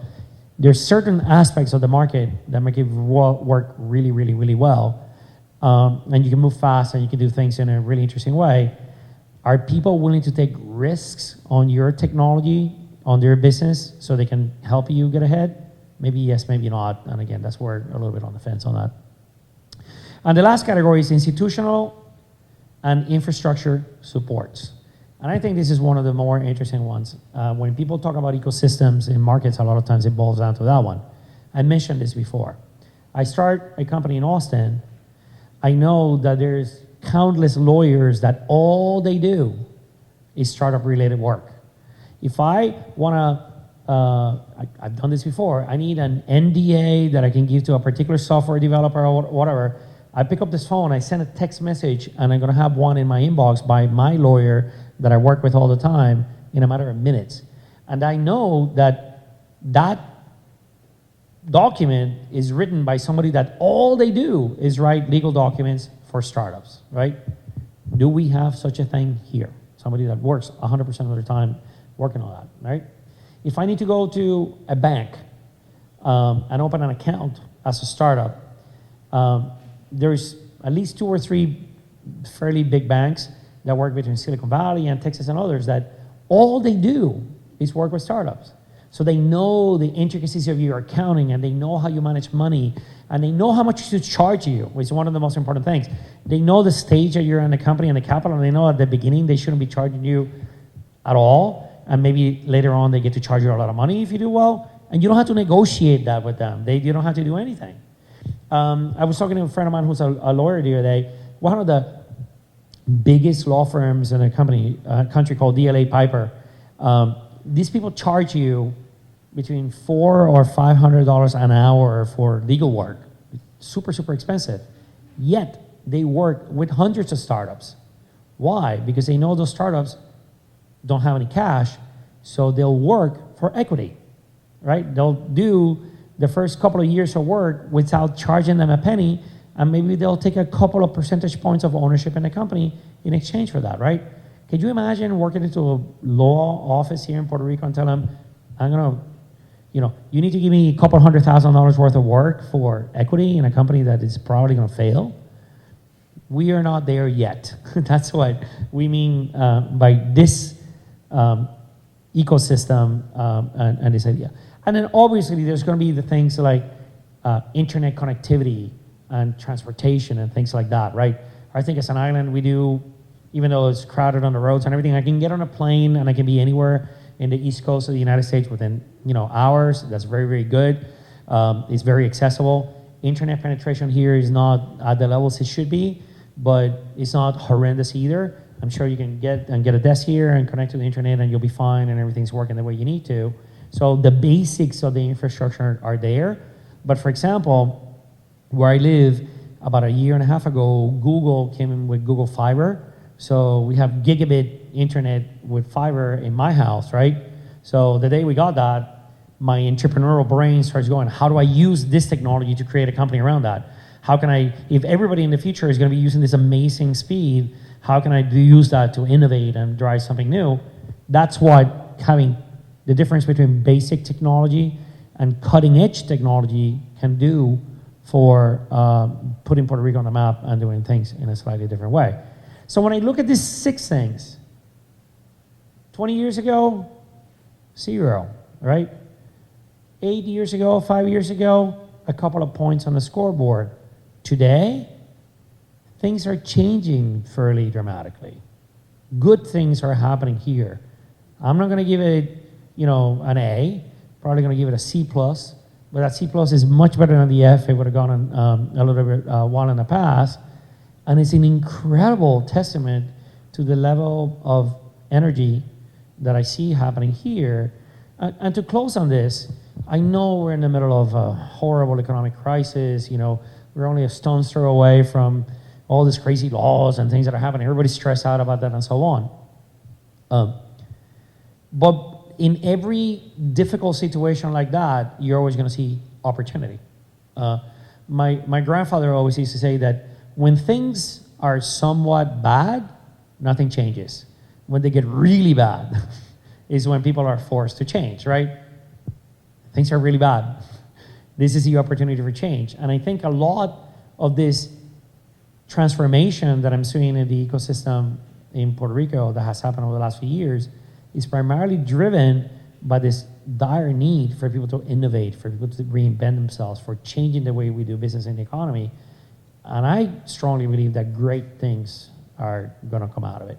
there's certain aspects of the market that make it work really, really, really well. And you can move fast and you can do things in a really interesting way. Are people willing to take risks on your technology, on their business, so they can help you get ahead? Maybe yes, maybe not. And again, that's where a little bit on the fence on that. And the last category is institutional and infrastructure supports. And I think this is one of the more interesting ones. When people talk about ecosystems in markets, a lot of times it boils down to that one. I mentioned this before. I start a company in Austin. I know that there's countless lawyers that all they do is startup-related work. If I want to, I've done this before, I need an NDA that I can give to a particular software developer or whatever. I pick up this phone, I send a text message, and I'm going to have one in my inbox by my lawyer that I work with all the time in a matter of minutes. And I know that that document is written by somebody that all they do is write legal documents for startups, right? Do we have such a thing here? Somebody that works 100% of their time working on that, right? If I need to go to a bank and open an account as a startup, there's at least 2 or 3 fairly big banks that work between Silicon Valley and Texas and others that all they do is work with startups. So they know the intricacies of your accounting, and they know how you manage money, and they know how much to charge you, which is one of the most important things. They know the stage that you're in the company and the capital, and they know at the beginning they shouldn't be charging you at all, and maybe later on they get to charge you a lot of money if you do well, and you don't have to negotiate that with them. You don't have to do anything. I was talking to a friend of mine who's a lawyer the other day. One of the biggest law firms in a country called DLA Piper. These people charge you between $400 or $500 an hour for legal work. Super, super expensive. Yet they work with hundreds of startups. Why? Because they know those startups don't have any cash, so they'll work for equity, right? They'll do the first couple of years of work without charging them a penny, and maybe they'll take a couple of percentage points of ownership in the company in exchange for that, right? Could you imagine working into a law office here in Puerto Rico and tell them, you need to give me a couple $100,000 worth of work for equity in a company that is probably going to fail? We are not there yet. That's what we mean by this ecosystem and this idea. And then obviously there's going to be the things like internet connectivity and transportation and things like that, right? I think as an island we do, even though it's crowded on the roads and everything, I can get on a plane and I can be anywhere in the East Coast of the United States within hours. That's very, very good. It's very accessible. Internet penetration here is not at the levels it should be, but it's not horrendous either. I'm sure you can get a desk here and connect to the internet and you'll be fine and everything's working the way you need to. So the basics of the infrastructure are there. But for example, where I live, about a year and a half ago, Google came in with Google Fiber. So we have gigabit internet with fiber in my house, right? So the day we got that, my entrepreneurial brain starts going, how do I use this technology to create a company around that? How can I, if everybody in the future is going to be using this amazing speed, how can I use that to innovate and drive something new? That's what having the difference between basic technology and cutting edge technology can do for putting Puerto Rico on the map and doing things in a slightly different way. So when I look at these 6 things, 20 years ago, 0, right? 8 years ago, 5 years ago, a couple of points on the scoreboard. Today, things are changing fairly dramatically. Good things are happening here. I'm not going to give it, an A. Probably going to give it a C+, but that C+ is much better than the F. It would have gone on a little bit while in the past. And it's an incredible testament to the level of energy that I see happening here. And to close on this, I know we're in the middle of a horrible economic crisis. We're only a stone's throw away from all these crazy laws and things that are happening. Everybody's stressed out about that and so on. But in every difficult situation like that, you're always going to see opportunity. My grandfather always used to say that when things are somewhat bad, nothing changes. When they get really bad is when people are forced to change, right? Things are really bad. This is the opportunity for change. And I think a lot of this transformation that I'm seeing in the ecosystem in Puerto Rico that has happened over the last few years is primarily driven by this dire need for people to innovate, for people to reinvent themselves, for changing the way we do business in the economy. And I strongly believe that great things are going to come out of it.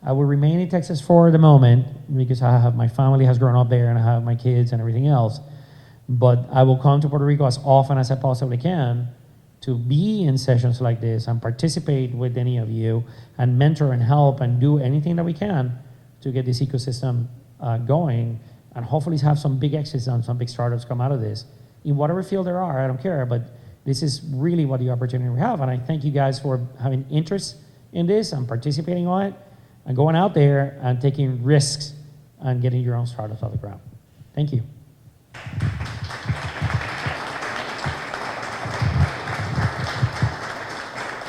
I will remain in Texas for the moment because my family has grown up there and I have my kids and everything else. But I will come to Puerto Rico as often as I possibly can to be in sessions like this and participate with any of you and mentor and help and do anything that we can to get this ecosystem going and hopefully have some big exits and some big startups come out of this. In whatever field there are, I don't care, but this is really what the opportunity we have. And I thank you guys for having interest in this and participating on it and going out there and taking risks and getting your own startups off the ground. Thank you.